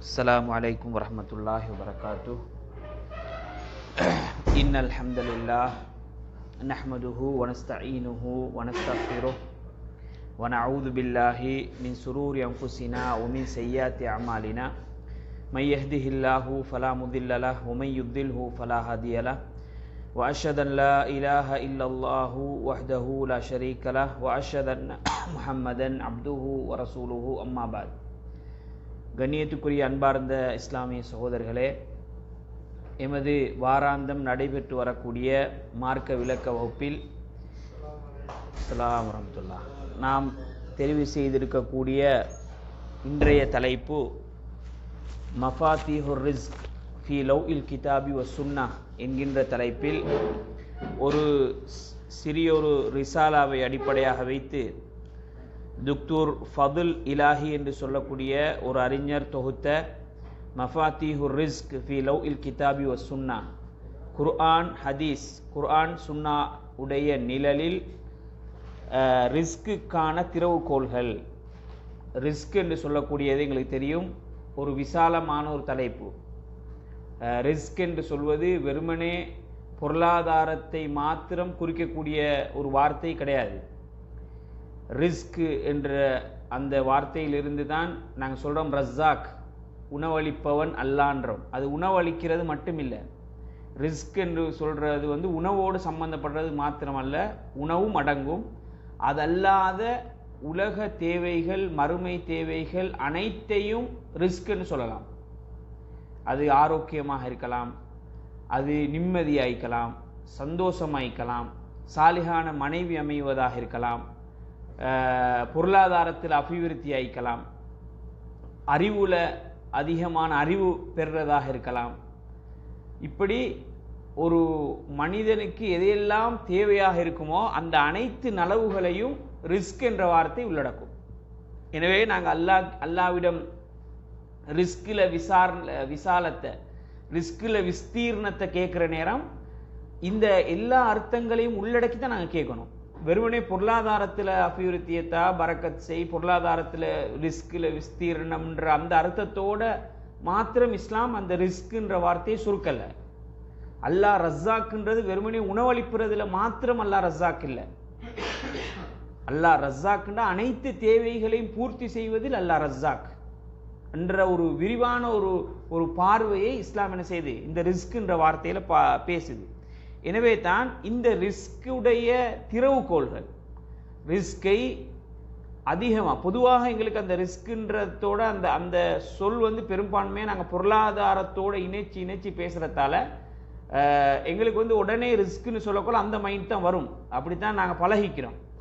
السلام عليكم ورحمة الله وبركاته. إن الحمد لله نحمده ونستعينه ونستغفره ونعوذ بالله من شرور أنفسنا ومن سيئات أعمالنا من يهده الله فلا مضل له ومن يضلله فلا هادي له وأشهد أن لا إله إلا الله وحده لا شريك له وأشهد أن محمدا عبده ورسوله أما بعد. கண்ணியத்துக்குரிய அன்பார்ந்த இஸ்லாமிய சகோதரர்களே, எமது வாராந்தம் நடைபெற்று வரக்கூடிய மார்க்க விளக்க வகுப்பில் அஸ்ஸலாமு வரஹ்மத்துல்லாஹ் நாம் தெரிவு செய்திருக்கக்கூடிய இன்றைய தலைப்பு மஃபாத்திஹுர் ரிஸ்க் ஃபீ லவ்இல் கிதாபி வ சுன்னஹ் என்கின்ற தலைப்பில் ஒரு சிறியொரு ரிசாலாவை அடிப்படையாக வைத்து துக்தூர் ஃபதுல் இலாஹி என்று சொல்லக்கூடிய ஒரு அறிஞர் தொகுத்த மஃபாத்திஹுர் ரிஸ்க் ஃபீ லவ்இல் கிதாபி வ சுன்னா, குர்ஆன் ஹதீஸ், குர்ஆன் சுன்னா உடைய நிழலில் ரிஸ்க்குக்கான திறவுகோள்கள். ரிஸ்க் என்று சொல்லக்கூடியது எங்களுக்கு தெரியும், ஒரு விசாலமான ஒரு தலைப்பு. ரிஸ்க் என்று சொல்வது வெறுமனே பொருளாதாரத்தை மாத்திரம் குறிக்கக்கூடிய ஒரு வார்த்தை கிடையாது. ரிஸ்க் என்ற அந்த வார்த்தையிலிருந்து தான் நாங்கள் சொல்கிறோம் ரஸ்ஸாக், உணவளிப்பவன் அல்லான்றோம். அது உணவளிக்கிறது மட்டும் இல்லை. ரிஸ்க் என்று சொல்கிறது உணவோடு சம்பந்தப்படுறது மாத்திரமல்ல, உணவும் அடங்கும். அதல்லாத உலக தேவைகள், மறுமை தேவைகள் அனைத்தையும் ரிஸ்க் என்று சொல்லலாம். அது ஆரோக்கியமாக இருக்கலாம், அது நிம்மதியாய்க்கலாம், சந்தோஷமாய்க்கலாம், சாலிகான மனைவி அமைவதாக இருக்கலாம், பொருளாதாரத்தில் அபிவிருத்தி ஆயிக்கலாம், அறிவுல அதிகமான அறிவு பெறுறதாக இருக்கலாம். இப்படி ஒரு மனிதனுக்கு எதையெல்லாம் தேவையாக இருக்குமோ அந்த அனைத்து நலவுகளையும் ரிஸ்க் என்ற வார்த்தை உள்ளடக்கும். எனவே நாங்கள் அல்லாவிடம் ரிஸ்கில் விசாலத்தை, ரிஸ்கில் விஸ்தீர்ணத்தை கேட்குற நேரம் இந்த எல்லா அர்த்தங்களையும் உள்ளடக்கி தான் நாங்கள் கேட்கணும். வெறுமனே பொருளாதாரத்தில் அபிவிருத்தியத்தா பரக்கத் செய், பொருளாதாரத்தில் ரிஸ்கில் விஸ்தீர்ணம்ன்ற அந்த அர்த்தத்தோட மாத்திரம் இஸ்லாம் அந்த ரிஸ்க்குன்ற வார்த்தையை சுருக்கலை. அல்லாஹ் ரஸ்ஸாக்குன்றது வெறுமனே உணவளிப்புறதுல மாத்திரம் அல்லாஹ் ரஸ்ஸாக் இல்லை. அல்லாஹ் ரஸ்ஸாக்குன்ற அனைத்து தேவைகளையும் பூர்த்தி செய்வதில் அல்லாஹ் ரஸ்ஸாக் என்ற ஒரு விரிவான ஒரு பார்வையை இஸ்லாம் என்ன செய்யுது, இந்த ரிஸ்க்குன்ற வார்த்தையில் பேசுது. எனவே தான் இந்த ரிஸ்குடைய திறவுகோள்கள், ரிஸ்கை அதிகமாக பொதுவாக எங்களுக்கு அந்த ரிஸ்குன்றதோட அந்த அந்த சொல் பெரும்பான்மையாக நாங்கள் பொருளாதாரத்தோடு இணைச்சி பேசுகிறதால எங்களுக்கு உடனே ரிஸ்க்குன்னு சொல்லக்கூட அந்த மைண்ட் தான் வரும். அப்படித்தான் நாங்கள்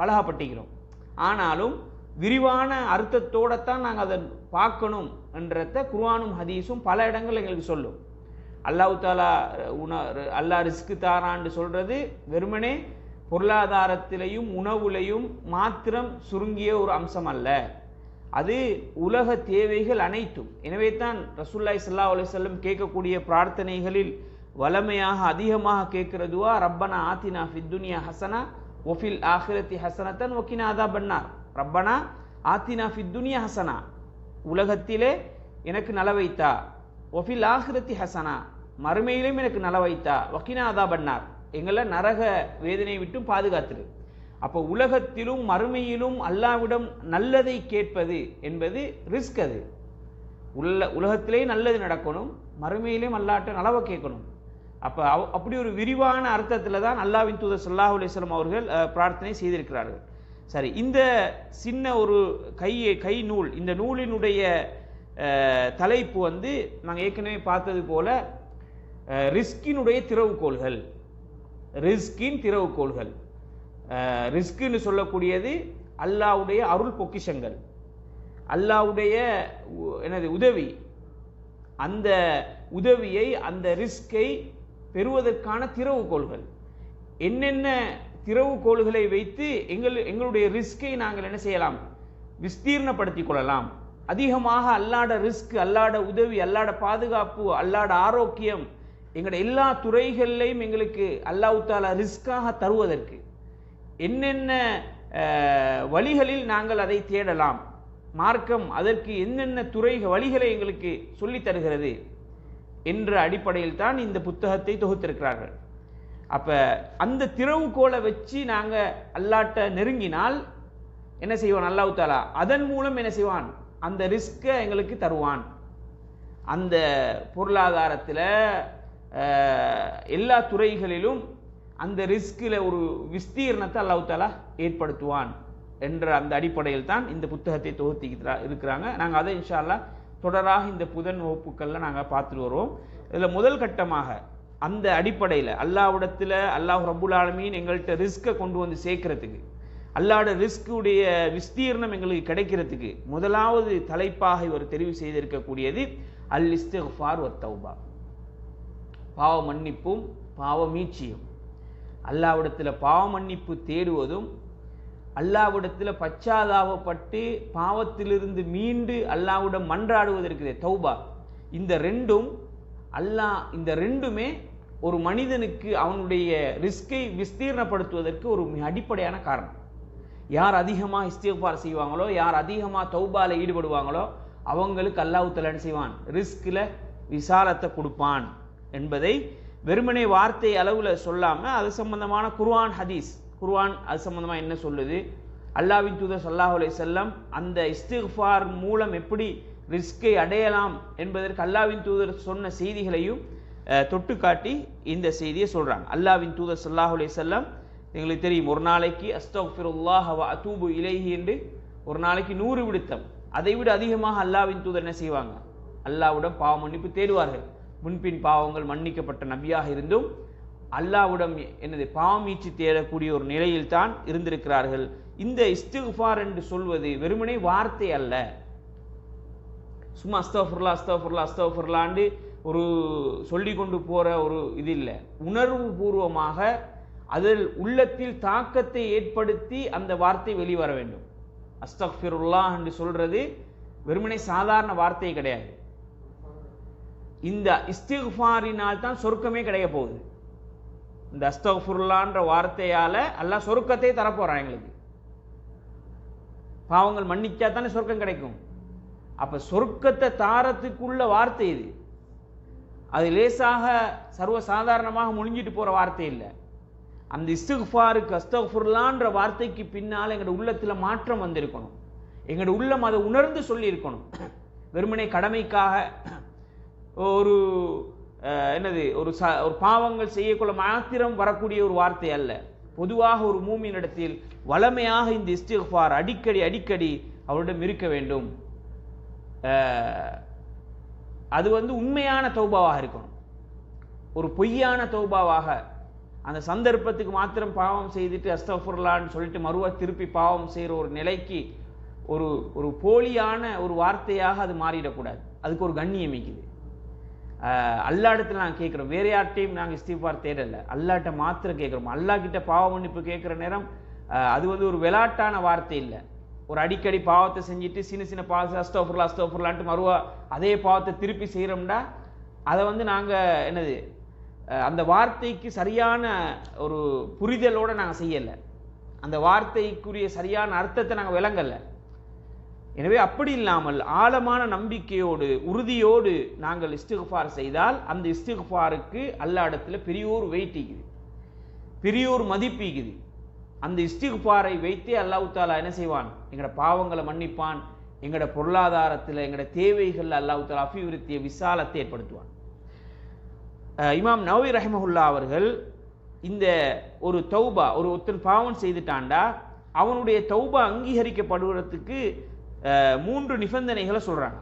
பழகப்பட்டிக்கிறோம். ஆனாலும் விரிவான அர்த்தத்தோடத்தான் நாங்கள் அதை பார்க்கணும் என்றத குர்ஆனும் ஹதீஸும் பல இடங்கள் எங்களுக்கு சொல்லும். அல்லாஹ் தாலா அல்லாஹ் ரிஸ்க் தாரான்னு சொல்றது வெறுமனே பொருளாதாரத்திலையும் உணவுலையும் மாத்திரம் சுருங்கிய ஒரு அம்சம் அல்ல, அது உலக தேவைகள் அனைத்தும். எனவே தான் ரசூலுல்லாஹி ஸல்லல்லாஹு அலைஹி வஸல்லம் கேட்கக்கூடிய பிரார்த்தனைகளில் வளமையாக அதிகமாக கேட்கிறதுவா ரப்பனா ஆத்தினா ஃபித் துன்யா ஹஸனா வஃபில் ஆখিরাতি ஹஸனத்தன் வகினா அஸாபன்னார். ரப்பனா ஆத்தினா ஃபித் துன்யா ஹஸனா, உலகத்திலே எனக்கு நலவைத்தா, ஒஃபில் ஆখিরাতি ஹஸனா, மறுமையிலும் எனக்கு நலவைத்தா, வகினா அஸாபன்னார், எங்களை நரக வேதனை விட்டும் பாதுகாத்துரு. அப்போ உலகத்திலும் மறுமையிலும் அல்லாஹ்விடம் நல்லதை கேட்பது என்பது ரிஸ்க். அது உலகத்திலே நல்லது நடக்கணும், மறுமையிலும் அல்லாஹ்ட்ட நலவை கேட்கணும். அப்போ அப்படி ஒரு விரிவான அர்த்தத்தில் தான் அல்லாஹ்வின் தூதர் ஸல்லல்லாஹு அலைஹி வஸல்லம் அவர்கள் பிரார்த்தனை செய்திருக்கிறார்கள். சரி, இந்த சின்ன ஒரு கை நூல், இந்த நூலினுடைய தலைப்பு நாங்கள் ஏற்கனவே பார்த்தது போல ரிஸ்கினுடைய திறவுகோள்கள். ரிஸ்கின் திறவுகோள்கள். ரிஸ்க்குன்னு சொல்லக்கூடியது அல்லாஹ்வுடைய அருள் பொக்கிஷங்கள், அல்லாஹ்வுடைய உதவி. அந்த உதவியை, அந்த ரிஸ்கை பெறுவதற்கான திறவுகோள்கள் என்னென்ன திறவுகோள்களை வைத்து எங்களுடைய ரிஸ்கை நாங்கள் என்ன செய்யலாம், விஸ்தீர்ணப்படுத்திக் கொள்ளலாம். அதிகமாக அல்லாட ரிஸ்க், அல்லாட உதவி, அல்லாட பாதுகாப்பு, அல்லாட ஆரோக்கியம், எங்களோட எல்லா துறைகள்லையும் எங்களுக்கு அல்லாஹ் தஆலா ரிஸ்காக தருவதற்கு என்னென்ன வழிகளில் நாங்கள் அதை தேடலாம், மார்க்கம் அதற்கு என்னென்ன வழிகளை எங்களுக்கு சொல்லித் தருகிறது என்ற அடிப்படையில் தான் இந்த புத்தகத்தை தொகுத்திருக்கிறார்கள். அப்ப அந்த திறவுகோலை வச்சு நாங்க அல்லாட்ட நெருங்கினால் என்ன செய்வான் அல்லாஹ் தஆலா? அதன் மூலம் என்ன செய்வான்? அந்த ரிஸ்கை எங்களுக்கு தருவான். அந்த பொருளாதாரத்தில் எல்லா துறைகளிலும் அந்த ரிஸ்கில் ஒரு விஸ்தீர்ணத்தை அல்லாஹ் தஆலா ஏற்படுத்துவான் என்ற அந்த அடிப்படையில் தான் இந்த புத்தகத்தை தொகுத்தி இருக்கிறாங்க. நாங்கள் அதை இன்ஷா அல்லாஹ் தொடராக இந்த புதன் வகுப்புகளில் நாங்கள் பார்த்துட்டு வருவோம். இதில் முதல் கட்டமாக அந்த அடிப்படையில் அல்லாஹ்விடத்தில் அல்லாஹ் ரப்புல் ஆலமீன் எங்கள்கிட்ட ரிஸ்கை கொண்டு வந்து சேர்க்கறதுக்கு, அல்லாஹ்வோட ரிஸ்குடைய விஸ்தீர்ணம் எங்களுக்கு கிடைக்கிறதுக்கு முதலாவது தலைப்பாக இவர் தெரிவு செய்திருக்கக்கூடியது அல் இஸ்திக்ஃபார் வத் தௌபா, பாவ மன்னிப்பும் பாவ மீட்சியும். அல்லாஹ்விடத்தில் பாவ மன்னிப்பு தேடுவதும் அல்லாஹ்விடத்தில் பச்சாதாபப்பட்டு பாவத்திலிருந்து மீண்டு அல்லாஹ்விடம் மன்றாடுவதற்கு தௌபா, இந்த ரெண்டுமே ஒரு மனிதனுக்கு அவனுடைய ரிஸ்கை விஸ்தீர்ணப்படுத்துவதற்கு ஒரு மிக அடிப்படையான காரணம். யார் அதிகமாக இஸ்திக்ஃபார் செய்வாங்களோ, யார் அதிகமாக தௌபால ஈடுபடுவாங்களோ அவங்களுக்கு அல்லாஹ் தஆலா என்ன செய்வான்? ரிஸ்கில் விசாலத்தை கொடுப்பான் என்பதை வெறுமனே வார்த்தை அளவில் சொல்லாமல் அது சம்பந்தமான குர்ஆன் ஹதீஸ், குர்ஆன் அது சம்பந்தமாக என்ன சொல்லுது, அல்லாஹ்வின் தூதர் ஸல்லல்லாஹு அலைஹி வஸல்லம் அந்த இஸ்திக்ஃபார் மூலம் எப்படி ரிஸ்கை அடையலாம் என்பதற்கு அல்லாஹ்வின் தூதர் சொன்ன செய்திகளையும் தொட்டு காட்டி இந்த செய்தியை சொல்கிறாங்க. அல்லாஹ்வின் தூதர் ஸல்லல்லாஹு அலைஹி வஸல்லம் எங்களுக்கு தெரியும், ஒரு நாளைக்கு அஸ்தக்ஃபிருல்லாஹ வ அதூபு இலைஹி என்று ஒரு நாளைக்கு 100 விடுத்தம், அதை விட அதிகமாக அல்லாஹ்வின் தூதர் என்ன செய்வாங்க? அல்லாஹ்விடம் பாவ மன்னிப்பு தேடுவார்கள். முன்பின் பாவங்கள் மன்னிக்கப்பட்ட நபியாக இருந்தும் அல்லாஹ்விடம் என்னது பாவமீட்சி தேடக்கூடிய ஒரு நிலையில் தான் இருந்திருக்கிறார்கள். இந்த இஸ்திக்ஃபார் என்று சொல்வது வெறுமனே வார்த்தை அல்ல, சும்மா அஸ்தக்ஃபிருல்லாஹ் அஸ்தக்ஃபிருல்லாஹ் அஸ்தக்ஃபிருல்லாஹ்னு ஒரு சொல்லி கொண்டு போற ஒரு இது இல்லை. உணர்வு பூர்வமாக அதில் உள்ளத்தில் தாக்கத்தை ஏற்படுத்தி அந்த வார்த்தை வெளிவர வேண்டும். அஸ்தக்ஃபிருல்லாஹ் என்று சொல்றது வெறுமனே சாதாரண வார்த்தை கிடையாது. இந்த இஸ்திக்ஃபாரினால் தான் சொர்க்கமே கிடைக்க போகுது. இந்த அஸ்தக்ஃபிருல்லாஹ்ன்ற வார்த்தையால அல்லாஹ் சொர்க்கத்தை தரப்போறான் எங்களுக்கு. பாவங்கள் மன்னிச்சா தானே சொர்க்கம் கிடைக்கும். அப்ப சொர்க்கத்தை தாரத்துக்குள்ள வார்த்தை இது. அது லேசாக சர்வசாதாரணமாக முடிஞ்சிட்டு போற வார்த்தை இல்லை. அந்த இஸ்திக்ஃபாருக்கு அஸ்தக்ஃபிருல்லாஹ்ன்ற வார்த்தைக்கு பின்னால் எங்களோட உள்ளத்துல மாற்றம் வந்திருக்கணும். எங்களோட உள்ளம் அதை உணர்ந்து சொல்லி இருக்கணும். வெறுமனே கடமைக்காக ஒரு ஒரு பாவங்கள் செய்யக்குள்ள மாத்திரம் வரக்கூடிய ஒரு வார்த்தை அல்ல. பொதுவாக ஒரு மூமினிடத்தில் வளமையாக இந்த இஸ்திக்ஃபார் அடிக்கடி அவரிடம் இருக்க வேண்டும். அது உண்மையான தௌபாவாக இருக்கணும். ஒரு பொய்யான தௌபாவாக அந்த சந்தர்ப்பத்துக்கு மாத்திரம் பாவம் செய்துட்டு அஸ்தக்ஃபிருல்லாஹ்னு சொல்லிட்டு மறுவா திருப்பி பாவம் செய்கிற ஒரு நிலைக்கு ஒரு போலியான ஒரு வார்த்தையாக அது மாறிடக்கூடாது. அதுக்கு ஒரு கண்ணியம் இருக்குது. அல்லாஹ்விடத்தில் நாங்கள் கேட்குறோம், வேற யார்ட்டையும் நாங்கள் இஸ்திக்ஃபார் தேடல, அல்லாஹ்ட்ட மாத்திரம் கேட்குறோம். அல்லாஹ் கிட்ட பாவ மன்னிப்பு கேட்குற நேரம் அது ஒரு விளையாட்டான வார்த்தை இல்லை. ஒரு அடிக்கடி பாவத்தை செஞ்சுட்டு சின்ன பாவத்தை அஸ்தக்ஃபிருல்லாஹ் அஸ்தக்ஃபிருல்லாஹ்னு மறுவா அதே பாவத்தை திருப்பி செய்கிறோம்டா அதை நாங்கள் அந்த வார்த்தைக்கு சரியான ஒரு புரிதலோடு நாங்கள் செய்யலை, அந்த வார்த்தைக்குரிய சரியான அர்த்தத்தை நாங்கள் விளங்கலை. எனவே அப்படி இல்லாமல் ஆழமான நம்பிக்கையோடு உறுதியோடு நாங்கள் இஸ்திக்ஃபார் செய்தால் அந்த இஸ்திக்ஃபாருக்கு அல்லாஹ்விடத்தில் பெரியோர் வெயிட்டிக்குது, பெரியோர் மதிப்பிக்குது. அந்த இஸ்திக்ஃபாரை வைத்தே அல்லாஹ் தஆலா என்ன செய்வான்? எங்களோட பாவங்களை மன்னிப்பான். எங்களோட பொருளாதாரத்தில் எங்களோட தேவைகள் அல்லாஹ் தஆலா அபிவிருத்திய விசாலத்தை ஏற்படுத்துவான். இமாம் நவவி ரஹிமஹுல்லா அவர்கள் இந்த ஒரு தௌபா, ஒருத்தன் பாவம் செய்துட்டான்டா அவனுடைய தௌபா அங்கீகரிக்கப்படுவதற்கு 3 நிபந்தனைகளை சொல்றாங்க.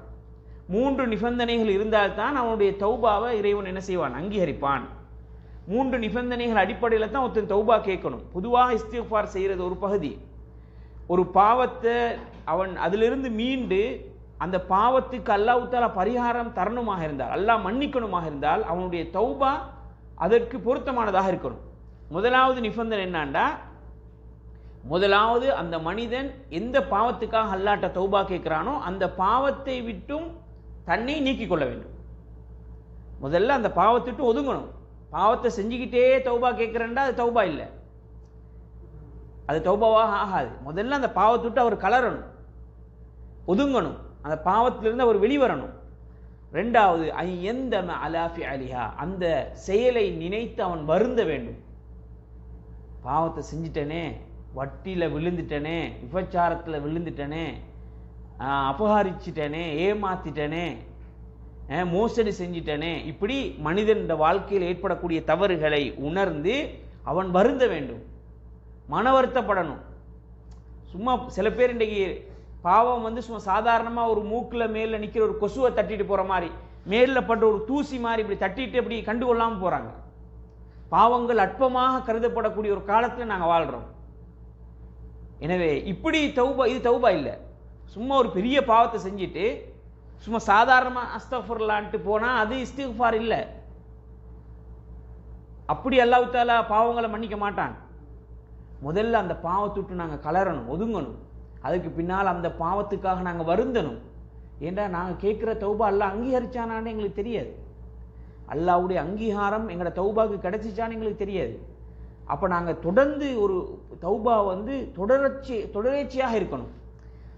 3 நிபந்தனைகள் இருந்தால்தான் அவனுடைய தௌபாவை இறைவன் என்ன செய்வான்? அங்கீகரிப்பான். 3 நிபந்தனைகள் அடிப்படையில் தான் ஒருத்தன் தௌபா கேட்கணும். பொதுவாக இஸ்திக்ஃபார் செய்கிறது ஒரு பகுதி. ஒரு பாவத்தை அவன் அதிலிருந்து மீண்டு அந்த பாவத்துக்கு அல்லாஹ் தஆலா பரிகாரம் தரணுமாக இருந்தால், அல்லாஹ் மன்னிக்கணுமாக இருந்தால் அவனுடைய தௌபா அதற்கு பொருத்தமானதாக இருக்கணும். முதலாவது நிபந்தனை என்னன்னா, முதலாவது அந்த மனிதன் எந்த பாவத்துக்காக அல்லாஹ்ட்ட தௌபா கேட்கிறானோ அந்த பாவத்தை விட்டும் தன்னை நீக்கிக் கொள்ள வேண்டும். முதல்ல அந்த பாவத்தை விட்டு ஒதுங்கணும். பாவத்தை செஞ்சுக்கிட்டே தௌபா கேட்கிறேன்டா அது தௌபா இல்லை, அது தௌபாவாக ஆகாது. முதல்ல அந்த பாவத்தை விட்டு அவர் கலரணும். ஒதுங்கணும், அந்த பாவத்திலிருந்து அவர் வெளிவரணும். ரெண்டாவது ஐயந்தம அலாஃபி அலிஹா, அந்த செயலை நினைத்து அவன் வருந்த வேண்டும். பாவத்தை செஞ்சிட்டனே, வட்டியில் விழுந்துட்டனே, விபச்சாரத்தில் விழுந்துட்டனே, அபகரிச்சிட்டனே, ஏமாத்திட்டனே, மோசடி செஞ்சிட்டனே, இப்படி மனிதன் இந்த வாழ்க்கையில் ஏற்படக்கூடிய தவறுகளை உணர்ந்து அவன் வருந்த வேண்டும், மன வருத்தப்படணும். சும்மா சில பேர் இன்றைக்கு பாவம் சும்மா சாதாரணமாக ஒரு மூக்கில் மேலே நிற்கிற ஒரு கொசுவை தட்டிட்டு போகிற மாதிரி, மேலில் பட்ட ஒரு தூசி மாதிரி இப்படி தட்டிட்டு இப்படி கண்டுகொள்ளாமல் போகிறாங்க. பாவங்கள் அற்பமாக கருதப்படக்கூடிய ஒரு காலத்தில் நாங்கள் வாழ்கிறோம். எனவே இப்படி தௌபா, இது தௌபா இல்லை. சும்மா ஒரு பெரிய பாவத்தை செஞ்சுட்டு சும்மா சாதாரணமாக அஸ்தஃபிருல்லான்ட்டு போனால் அது இஸ்திக்ஃபார் இல்லை. அப்படி அல்லாஹ் தஆலா பாவங்களை மன்னிக்க மாட்டான். முதல்ல அந்த பாவத்தை விட்டு நாங்கள் கலரணும், ஒதுங்கணும். அதுக்கு பின்னால் அந்த பாவத்துக்காக நாங்கள் வருந்தணும். ஏண்டா நாங்கள் கேட்குற தௌபா அல்லாஹ் அங்கீகரிச்சானான்னு எங்களுக்கு தெரியாது. அல்லாஹ்வுடைய அங்கீகாரம் எங்களோட தௌபாவுக்கு கிடைச்சிச்சான்னு எங்களுக்கு தெரியாது. அப்போ நாங்கள் தொடர்ந்து ஒரு தௌபா தொடர்ச்சியாக இருக்கணும்.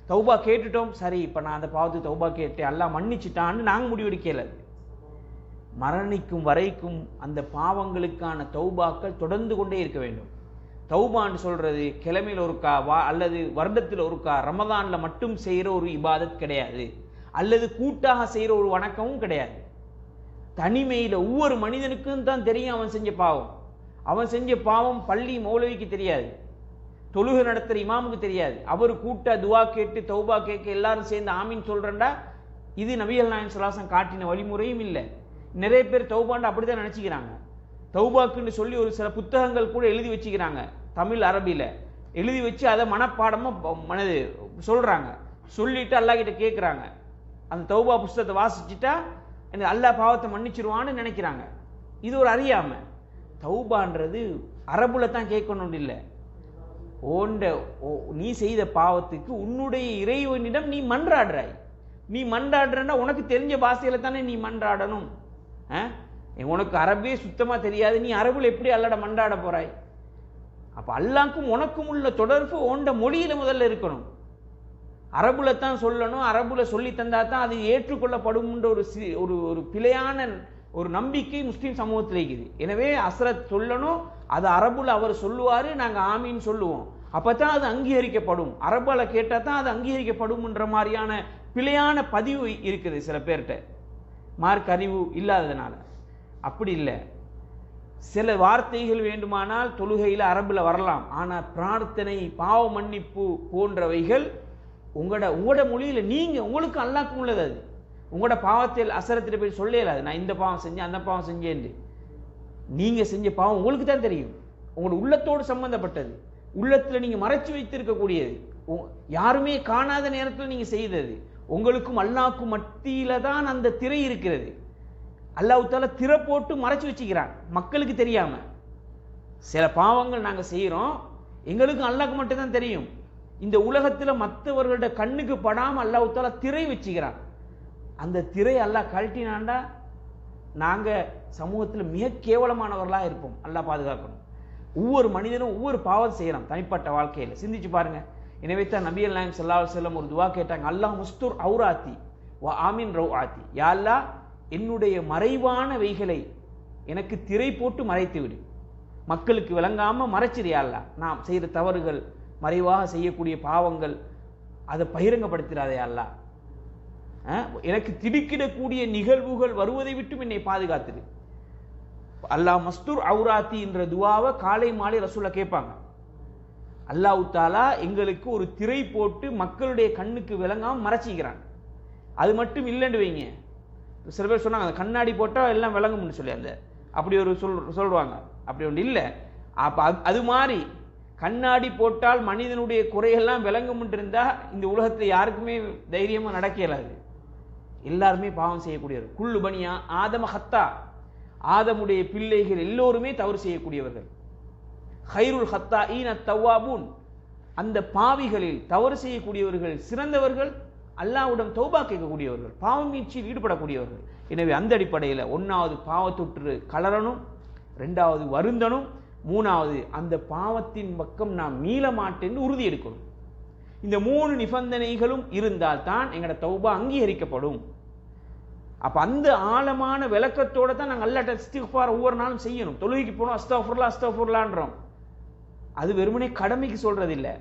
தௌபா கேட்டுட்டோம், சரி இப்போ நான் அந்த பாவத்துக்கு தௌபா கேட்டேன், அல்லாஹ் மன்னிச்சிட்டான்னு நாங்கள் முடிவெடுக்கல. மரணிக்கும் வரைக்கும் அந்த பாவங்களுக்கான தௌபாக்கள் தொடர்ந்து கொண்டே இருக்க வேண்டும். தௌபான்னு சொல்றது கிழமையில் ஒருக்கா அல்லது வருடத்தில் ஒருக்கா ரமதானில் மட்டும் செய்கிற ஒரு இபாதத் கிடையாது, அல்லது கூட்டாக செய்கிற ஒரு வணக்கமும் கிடையாது. தனிமையில் ஒவ்வொரு மனிதனுக்கும் தான் தெரியும் அவன் செஞ்ச பாவம். அவன் செஞ்ச பாவம் பள்ளி மௌலவிக்கு தெரியாது, தொழுகை நடத்துகிற இமாமுக்கு தெரியாது. அவர் கூட்ட துவா கேட்டு தௌபா கேட்க எல்லாரும் சேர்ந்து ஆமீன் சொல்றேன்டா, இது நபிகள் நாயகம் ஸல்லல்லாஹு அலைஹி வஸல்லம் காட்டின வழிமுறையும் இல்லை. நிறைய பேர் தௌபான்னு அப்படிதான் நினச்சிக்கிறாங்க. தௌபாக்குன்னு சொல்லி ஒரு சில புத்தகங்கள் கூட எழுதி வச்சுக்கிறாங்க, தமிழ் அரபியில் எழுதி வச்சு அதை மனப்பாடமாக சொல்கிறாங்க. சொல்லிட்டு அல்லாஹ் கிட்ட கேட்குறாங்க. அந்த தௌபா புஸ்தகத்தை வாசிச்சுட்டா எனக்கு அல்லாஹ் பாவத்தை மன்னிச்சிருவான்னு நினைக்கிறாங்க. இது ஒரு அறியாமை. தௌபான்றது அரபுல தான் கேட்கணும் இல்லை. நீ செய்த பாவத்துக்கு உன்னுடைய இறைவனிடம் நீ மன்றாடுறாய். நீ மன்றாடுறன்னா உனக்கு தெரிஞ்ச பாஷையில தானே நீ மன்றாடணும். உனக்கு அரபே சுத்தமாக தெரியாது, நீ அரபுல எப்படி அல்லாட மன்றாட போறாய்? அப்போ அல்லாஹ்க்கும் உனக்கும் உள்ள தொடர்பு ஓண்ட மொழியில முதல்ல இருக்கணும். அரபுல தான் சொல்லணும், அரபுல சொல்லி தந்தா தான் அது ஏற்றுக்கொள்ளப்படும் ஒரு ஒரு பிழையான ஒரு நம்பிக்கை முஸ்லீம் சமூகத்தில் இருக்குது. எனவே அஸ்ரத் சொல்லணும், அது அரபுல அவர் சொல்லுவார், நாங்கள் ஆமீன் சொல்லுவோம், அப்போ தான் அது அங்கீகரிக்கப்படும். அரபுல கேட்டால் தான் அது அங்கீகரிக்கப்படும்ன்ற மாதிரியான பிழையான பதிவு இருக்குது சில பேர்கிட்ட, மார்க் அறிவு இல்லாததுனால. அப்படி இல்லை. சில வார்த்தைகள் வேண்டுமானால் தொழுகையில் அரபுல வரலாம், ஆனால் பிரார்த்தனை, பாவ மன்னிப்பு போன்றவைகள் உங்களோட மொழியில் உங்களுக்கு அல்லாஹ்க்கும் உள்ளது. அது உங்களோட பாவத்தில் அசரத்தில் போய் சொல்லலாது, நான் இந்த பாவம் செஞ்சேன் அந்த பாவம் செஞ்சேன்னு. நீங்க செஞ்ச பாவம் உங்களுக்கு தான் தெரியும், உங்களோட உள்ளத்தோடு சம்பந்தப்பட்டது, உள்ளத்தில் நீங்க மறைச்சு வைத்திருக்கக்கூடியது, யாருமே காணாத நேரத்தில் நீங்க செய்தது. உங்களுக்கும் அல்லாஹ்க்கும் மத்தியில தான் அந்த திரை இருக்கிறது. அல்லாஹ் தஆலா திரை போட்டு மறைச்சு வச்சுக்கிறான் மக்களுக்கு தெரியாம. சில பாவங்கள் நாங்க செய்யறோம், எங்களுக்கும் அல்லாஹ்க்கு மட்டும் தான் தெரியும். இந்த உலகத்துல மற்றவர்களோட கண்ணுக்கு படாம அல்லாஹ் தஆலா திரை வச்சுக்கிறான். அந்த திரை அல்லாஹ் கழட்டினாண்டா நாங்க சமூகத்தில் மிக கேவலமானவர்களாக இருப்போம். அல்லாஹ் பாதுகாக்கணும். ஒவ்வொரு மனிதனும் ஒவ்வொரு பாவம் செய்யலாம் தனிப்பட்ட வாழ்க்கையில், சிந்திச்சு பாருங்க. எனவே தான் நபிகள் நாயகம் ஸல்லல்லாஹு அலைஹி வஸல்லம் ஒரு துவா கேட்டாங்க, அல்லாஹ் முஸ்துர் ஔராத்தி வ ஆமீன் ரௌஆத்தி, யா அல்லாஹ் என்னுடைய மறைவான வைகளை எனக்கு திரை போட்டு மறைத்து விடு, மக்களுக்கு விளங்காம மறைச்சிரு யா அல்லாஹ். நாம் செய்கிற தவறுகள், மறைவாக செய்யக்கூடிய பாவங்கள், அதை பகிரங்கப்படுத்திடாதே யா அல்லாஹ். எனக்கு திடுக்கிடக்கூடிய நிகழ்வுகள் வருவதை விட்டும் என்னை பாதுகாத்துடு. அல்லாஹ் மஸ்தூர் ஔராத்தி என்ற துவாவை காலை மாலை ரசூலா கேட்பாங்க. அல்லாஹ் தஆலா எங்களுக்கு ஒரு திரை போட்டு மக்களுடைய கண்ணுக்கு விளங்காம மறைச்சிக்கிறான். அது மட்டும் இல்லைன்னு வைங்க, சில பேர் சொன்னாங்க அந்த கண்ணாடி போட்டால் எல்லாம் விளங்கும்னு சொல்லி, அந்த அப்படி ஒரு சொல்லுவாங்க. அப்படி ஒன்று இல்லை. அப்போ அது மாதிரி கண்ணாடி போட்டால் மனிதனுடைய குறையெல்லாம் விளங்கும் இருந்தால் இந்த உலகத்தில் யாருக்குமே தைரியமாக நடக்க இயலாது. எல்லாருமே பாவம் செய்யக்கூடியவர். குல்லு பனியா ஆதம ஹத்தா, ஆதமுடைய பிள்ளைகள் எல்லோருமே தவறு செய்யக்கூடியவர்கள். ஹைருல் ஹத்தா ஈன தவ்வாபூன், அந்த பாவிகளில் தவறு செய்யக்கூடியவர்கள் சிறந்தவர்கள், அல்லாஹ்விடம் தௌபா கேட்கக்கூடியவர்கள், பாவம் மீட்சியில் ஈடுபடக்கூடியவர்கள். எனவே அந்த அடிப்படையில் ஒன்றாவது பாவத்தொற்று கலரணும், ரெண்டாவது வருந்தணும், மூணாவது அந்த பாவத்தின் பக்கம் நாம் மீள மாட்டேன்னு உறுதி எடுக்கணும். இந்த 3 நிபந்தனைகளும் இருந்தால் தான் எங்களோட தௌபா அங்கீகரிக்கப்படும். அப்ப அந்த ஆழமான விளக்கத்தோட தான் நாங்கள் அல்லாஹ்ட்ட இஸ்திக்ஃபார் ஒவ்வொரு நாளும் செய்யணும். தொழுகைக்கு போனோம் அஸ்தக்ஃபிருல்லாஹ் அஸ்தக்ஃபிருல்லாஹ்ன்றோம், அது வெறுமனே கடமைக்கு சொல்றது இல்லை.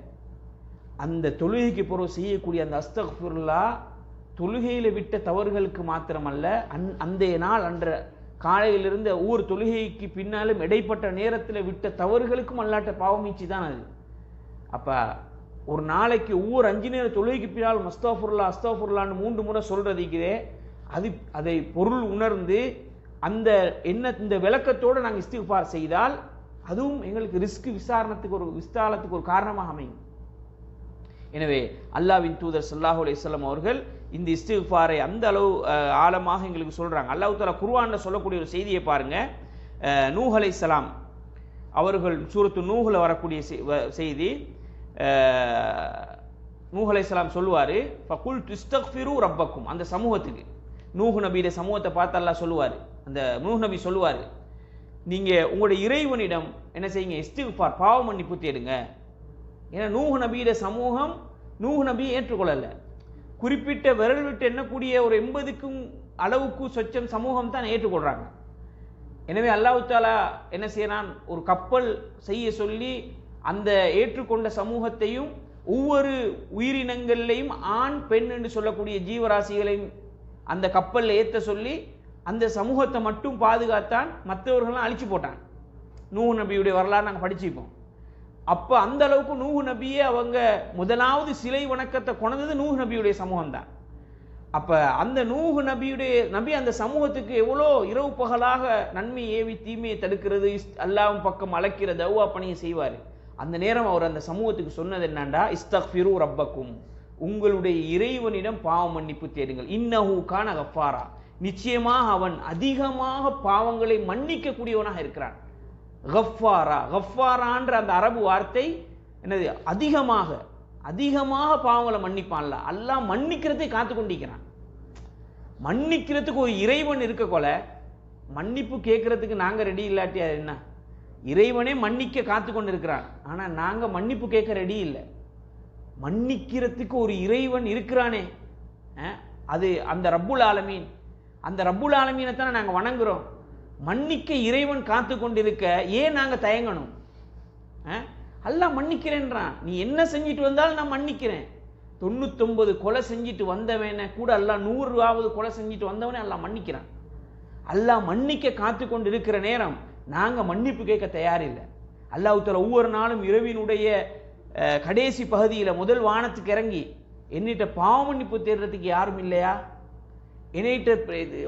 அந்த தொழுகைக்கு பிறகு செய்யக்கூடிய அந்த அஸ்தக்ஃபிருல்லாஹ் தொழுகையில விட்ட தவறுகளுக்கு மாத்திரமல்ல, அந்த நாள் அன்ற காலையிலிருந்து ஒவ்வொரு தொழுகைக்கு பின்னாலும் இடைப்பட்ட நேரத்தில் விட்ட தவறுகளுக்கும் அல்லாஹ்ட்ட பாவமீச்சி தான் அது. அப்ப ஒரு நாளைக்கு ஒவ்வொரு 5 நேர தொழுகைக்கு பின்னாலும் அஸ்தக்ஃபிருல்லாஹ் அஸ்தக்ஃபிருல்லாஹ்னு 3 முறை சொல்றதுக்குதே, அதை பொருள் உணர்ந்து அந்த இந்த விளக்கத்தோடு நாங்கள் இஸ்திக்ஃபார் செய்தால் அதுவும் எங்களுக்கு ரிஸ்க் விசாலத்துக்கு ஒரு காரணமாக அமையும். எனவே அல்லாஹ்வின் தூதர் ஸல்லல்லாஹு அலைஹி வஸல்லம் அவர்கள் இந்த இஸ்திக்ஃபாரை அந்த அளவு ஆழமாக எங்களுக்கு சொல்றாங்க. அல்லாஹ் தஆலா குர்ஆன்ல சொல்லக்கூடிய ஒரு செய்தியை பாருங்க. நூஹ் அலைஹிஸ்ஸலாம் அவர்கள் சூரத்து நூஹ்ல வரக்கூடிய செய்தி. நூஹ் அலைஹிஸ்ஸலாம் சொல்லுவாரு, ஃபகுல்து இஸ்தக்ஃபிரு ரப்பக்கும், அந்த சமூகத்துக்கு, நூஹ் நபியுடைய சமூகத்தை பார்த்து அல்லாஹ் சொல்லுவாரு, அந்த நூஹ் நபி சொல்லுவாரு, நீங்க உங்களுடைய இறைவனிடம் என்ன செய்யுங்க, இஸ்திக்ஃபார் பாவ மன்னிப்பு தேடுங்க. ஏன்னா நூஹ் நபியுடைய சமூகம் நூஹ் நபியை ஏற்றுக்கொள்ளல. குறிப்பிட்ட விரல் விட்டு எண்ணக்கூடிய ஒரு 80க்கும் அளவுக்கு சொச்சம் சமூகம் தான் ஏற்றுக்கொள்றாங்க. எனவே அல்லாஹ் தஆலா என்ன செய்யறான், ஒரு கப்பல் செய்ய சொல்லி அந்த ஏற்றுக்கொண்ட சமூகத்தையும் ஒவ்வொரு உயிரினங்களையும் ஆண் பெண் என்று சொல்லக்கூடிய ஜீவராசிகளையும் அந்த கப்பல்ல ஏற்ற சொல்லி அந்த சமூகத்தை மட்டும் பாதுகாத்தான், மற்றவர்கள்லாம் அழிச்சு போட்டான். நூஹ் நபியுடைய வரலாறு நாங்கள் படிச்சுப்போம். அப்போ அந்த அளவுக்கு நூஹ் நபியே அவங்க முதலாவது சிலை வணக்கத்தை கொண்டது நூஹ் நபியுடைய சமூகம் தான். அப்போ அந்த நூஹ் நபி அந்த சமூகத்துக்கு எவ்வளோ இரவு பகலாக நன்மை ஏவி தீமையை தடுக்கிறது, அல்லாஹ்வின் பக்கம் அழைக்கிற தௌவா பணியை செய்வார். அந்த நேரம் அவர் அந்த சமூகத்துக்கு சொன்னது என்னண்டா, இஸ்தக்ஃபிரு ரப்பக்கும், உங்களுடைய இறைவனிடம் பாவ மன்னிப்பு தேடுங்கள், இன்னஹு கான கஃபாரா, நிச்சயமாக அவன் அதிகமாக பாவங்களை மன்னிக்க கூடியவனாக இருக்கிறான். கஃபாரா, கஃபாரான்ற அந்த அரபு வார்த்தை என்னது, அதிகமாக பாவங்களை மன்னிப்பான்ல. அல்லாஹ் மன்னிக்கிறதை காத்து கொண்டிருக்கிறான். மன்னிக்கிறதுக்கு ஒரு இறைவன் இருக்க கொல மன்னிப்பு கேட்கறதுக்கு நாங்க ரெடி இல்லாட்டி அது என்ன, இறைவனே மன்னிக்க காத்து கொண்டு இருக்கிறான், ஆனா நாங்க மன்னிப்பு கேட்க ரெடி இல்லை. மன்னிக்கிறதுக்கு ஒரு இறைவன் இருக்கிறானே, அது அந்த ரப்புல் ஆலமீன், அந்த ரப்புல் ஆலமீனை தானே நாங்க வணங்குறோம். மன்னிக்க இறைவன் காத்து கொண்டிருக்க ஏன் நாங்க தயங்கணும்? அல்லாஹ் மன்னிக்கிறேன்றான், நீ என்ன செஞ்சிட்டு வந்தாலும் நான் மன்னிக்கிறேன். 99 கொலை செஞ்சிட்டு வந்தவன கூட அல்லாஹ் 100வது கொலை செஞ்சிட்டு வந்தவனே அல்லாஹ் மன்னிக்கிறான். அல்லாஹ் மன்னிக்க காத்து கொண்டு இருக்கிற நேரம் நாங்க மன்னிப்பு கேட்க தயாரில்லை. அல்லாஹ் தஆலா ஒவ்வொரு நாளும் இரவினுடைய கடைசி பகுதியில் முதல் வானத்துக்கு இறங்கி என்னிட்ட பாவ மன்னிப்பு தேடுறதுக்கு யாரும் இல்லையா, என்னிட்ட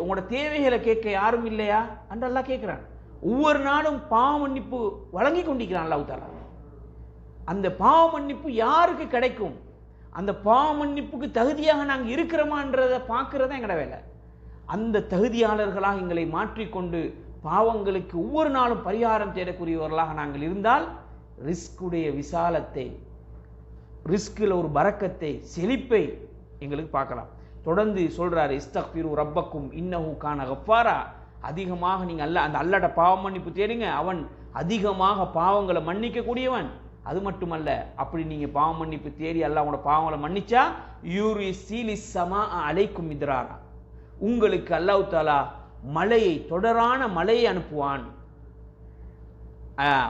உங்களோட தேவைகளை கேட்க யாரும் இல்லையா என்று அல்லாஹ் கேட்கிறான். ஒவ்வொரு நாளும் பாவ மன்னிப்பு வழங்கி கொண்டிருக்கிறான் அல்லாஹ் தஆலா. அந்த பாவ மன்னிப்பு யாருக்கு கிடைக்கும், அந்த பாவ மன்னிப்புக்கு தகுதியாக நாங்கள் இருக்கிறோமான்றதை பார்க்கறத எங்கட வேலை. அந்த தகுதியாளர்களாக எங்களை மாற்றிக்கொண்டு பாவங்களுக்கு ஒவ்வொரு நாளும் பரிகாரம் தேடக்கூடியவர்களாக நாங்கள் இருந்தால் ரிஸ்குடைய விசாலத்தை, ரிஸ்கில் ஒரு பரக்கத்தை, செழிப்பை எங்களுக்கு பார்க்கலாம். தொடர்ந்து சொல்றாரு, இஸ்தக்ஃபிரு ரப்பக்கும் இன்னஹு கான கஃபாரா, அதிகமாக நீங்க அந்த அல்லாஹ்ட பாவ மன்னிப்பு தேடுங்க, அவன் அதிகமாக பாவங்களை மன்னிக்க கூடியவன். அது மட்டுமல்ல, அப்படி நீங்க பாவ மன்னிப்பு தேடி அல்லாஹ் உங்களோட பாவங்களை மன்னிச்சா யூரிசிலி ஸமா அலைக்கும் மித்ராரா, உங்களுக்கு அல்லாஹ் தஆலா மலையை, தொடரான மலையை அனுப்புவான்.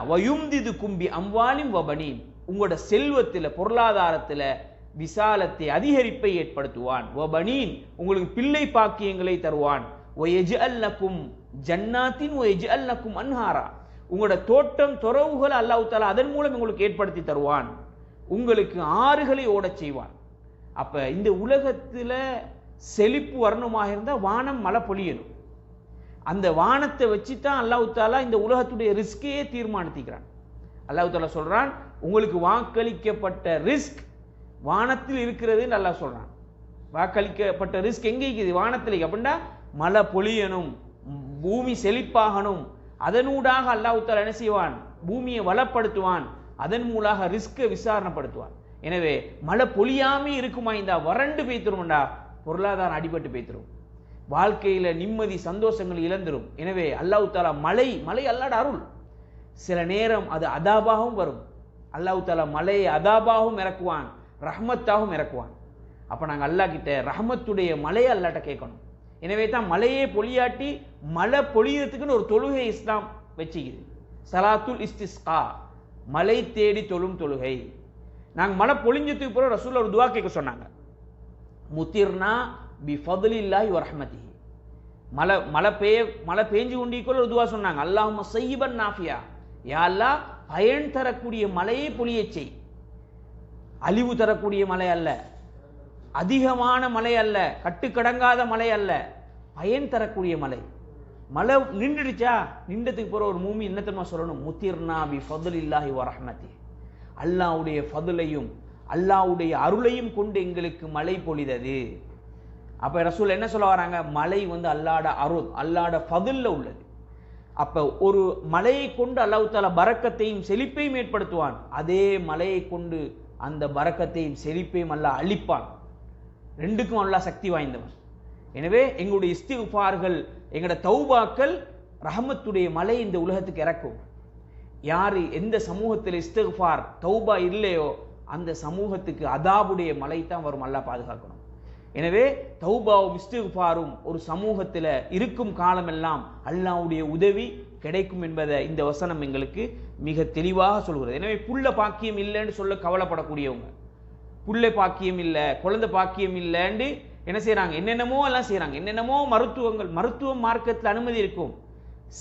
வயும்திதுக்கும் பி அம்வாலின் வபனீன், உங்களோட செல்வத்தில் பொருளாதாரத்தில் விசாலத்தை, அதிகரிப்பை ஏற்படுத்துவான். வபனீன், உங்களுக்கு பிள்ளை பாக்கியங்களை தருவான். வயஜ்அல் லக்கும் ஜன்னாத்தின் வயஜ்அல் லக்கும் அன்ஹாரா, உங்களோட தோட்டம் துறவுகள் அல்லாஹ் தஆலா அதன் மூலம் உங்களுக்கு ஏற்படுத்தி தருவான். உங்களுக்கு ஆறுகளை ஓடச் செய்வான். அப்ப இந்த உலகத்தில் செழிப்பு வரணுமாக இருந்தால் வானம் மழை பொழியணும். அந்த வானத்தை வச்சு தான் அல்லாஹ் தஆலா இந்த உலகத்துடைய ரிஸ்கையே தீர்மானிக்கிறான். அல்லாஹ் தஆலா சொல்றான், உங்களுக்கு வாக்களிக்கப்பட்ட ரிஸ்க் வானத்தில் இருக்கிறதுன்னு அல்லாஹ் சொல்றான். வாக்களிக்கப்பட்ட ரிஸ்க் எங்கே இருக்குது, வானத்தில். அப்படின்னா மழை பொழியணும், பூமி செழிப்பாகணும், அதனூடாக அல்லாஹ் தஆலா என்ன செய்வான், பூமியை வளப்படுத்துவான், அதன் மூலமாக ரிஸ்கை விசாரணைப்படுத்துவான். எனவே மழை பொழியாமே இருக்குமா, இந்த வறண்டு பெய்த்துரும்டா, பொருளாதாரம் அடிபட்டு பெய்த்துரும், வாழ்க்கையில நிம்மதி சந்தோஷங்கள் இழந்துரும். எனவே அல்லாஹ் தஆலா மழை அல்லாஹ்ட அருள். சில நேரம் அது அதாபாகவும் வரும். அல்லாஹ் தஆலா மழையை அதாபாகவும் இறக்குவான், ரஹ்மத்தாகவும் இறக்குவான். அப்போ நாங்கள் அல்லாஹ் கிட்ட ரஹ்மத்துடைய மலையை அல்லாட்ட கேட்கணும். எனவே தான் மலையே பொழியாட்டி மழை பொழியறதுக்குன்னு ஒரு தொழுகை இஸ்லாம் வச்சுக்குது. சலாத்துல் இஸ்திஸ்கா, மலை தேடி தொழும் தொழுகை. நாங்கள் மழை பொழிஞ்சதுக்கு பிறகு ரசூல் ஒரு துவா கேட்க சொன்னாங்க. முத்திர்னா பி ஃபதுலில்லாஹி வ ரஹ்மத்திஹி. மழை பெஞ்சு கொண்டிருக்கோள் ஒரு துவா சொன்னாங்க. அல்லாஹும்ம ஸய்யிபன் நாஃபியா, யா அல்லாஹ் பயன் தரக்கூடிய மலையை பொழியச் செய். அழிவு தரக்கூடிய மலை அல்ல, அதிகமான மலை அல்ல, கட்டுக்கடங்காத மலை அல்ல, பயன் தரக்கூடிய மலை. மழை நின்றுடுச்சா, நின்றதுக்கு பிறகு ஒரு மூமி என்ன தெரியுமா சொல்லணும்? முத்திர்னா பி ஃபதுலில்லாஹி வ ரஹ்மத்திஹி. அல்லாஹ்வுடைய ஃபதுலையும் அல்லாஹ்வுடைய அருளையும் கொண்டு எங்களுக்கு மழை பொழிதது. அப்ப ரசூல் என்ன சொல்ல வராங்க? மழை வந்து அல்லாஹ்ட அருள், அல்லாஹ்ட ஃபதுல்ல உள்ளது. அப்ப ஒரு மலையை கொண்டு அல்லாஹ் தஆலா பரக்கத்தையும் செழிப்பையும் ஏற்படுத்துவான். அதே மலையை கொண்டு அந்த பரக்கத்தையும் செழிப்பையும் அல்லாஹ் அழிப்பான். ரெண்டுக்கும் அல்லாஹ் சக்தி வாய்ந்தவன். எனவே எங்களுடைய இஸ்திக்ஃபார்கள், எங்களோட தௌபாக்கள் ரஹமத்துடைய மலை இந்த உலகத்துக்கு இறக்கும். யாரு எந்த சமூகத்தில் இஸ்திக்ஃபார் தௌபா இல்லையோ அந்த சமூகத்துக்கு அதாபுடைய மலை தான் வரும். அல்லாஹ் பாதுகாக்கணும். எனவே தௌபாவும் இஸ்திக்ஃபாரும் ஒரு சமூகத்தில் இருக்கும் காலமெல்லாம் அல்லாஹ்வுடைய உதவி கிடைக்கும் என்பதை இந்த வசனம் எங்களுக்கு மிக தெளிவாக சொல்கிறது. எனவே புள்ள பாக்கியம் இல்லைன்னு சொல்ல கவலைப்படக்கூடியவங்க, புள்ளை பாக்கியம் இல்லை, குழந்தை பாக்கியம் இல்லைன்னு என்ன செய்யறாங்க? என்னென்னமோ எல்லாம் செய்யறாங்க. என்னென்னமோ மருத்துவம் மார்க்கத்தில் அனுமதி இருக்கும்.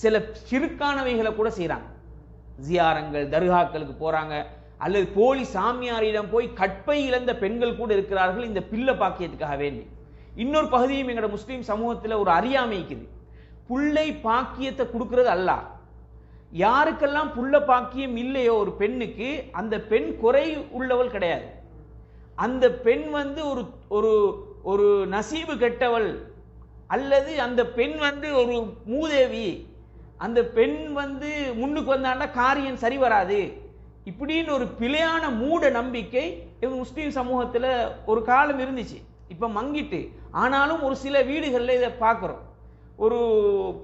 சில சிறுக்கானவைகளை கூட செய்யறாங்க. ஜியாரங்கள், தர்காக்களுக்கு போறாங்க, அல்லது போலி சாமியாரிடம் போய் கற்பை இழந்த பெண்கள் கூட இருக்கிறார்கள் இந்த பிள்ளை பாக்கியத்துக்காக வேண்டி. இன்னொரு பகுதியும் எங்களோட முஸ்லீம் சமூகத்தில் ஒரு அறியாமைக்குது. புள்ளை பாக்கியத்தை கொடுக்கிறது அல்லாஹ். யாருக்கெல்லாம் புள்ள பாக்கியம் இல்லையோ ஒரு பெண்ணுக்கு, அந்த பெண் குறை உள்ளவள் கிடையாது. அந்த பெண் வந்து ஒரு ஒரு ஒரு நசீபு கெட்டவள், அல்லது அந்த பெண் வந்து ஒரு மூதேவி, அந்த பெண் வந்து முன்னுக்கு வந்தாண்டா காரியம் சரி வராது, இப்படின்னு ஒரு பிழையான மூட நம்பிக்கை முஸ்லீம் சமூகத்தில் ஒரு காலம் இருந்துச்சு. இப்போ மங்கிட்டு, ஆனாலும் ஒரு சில வீடுகளில் இதை பார்க்குறோம். ஒரு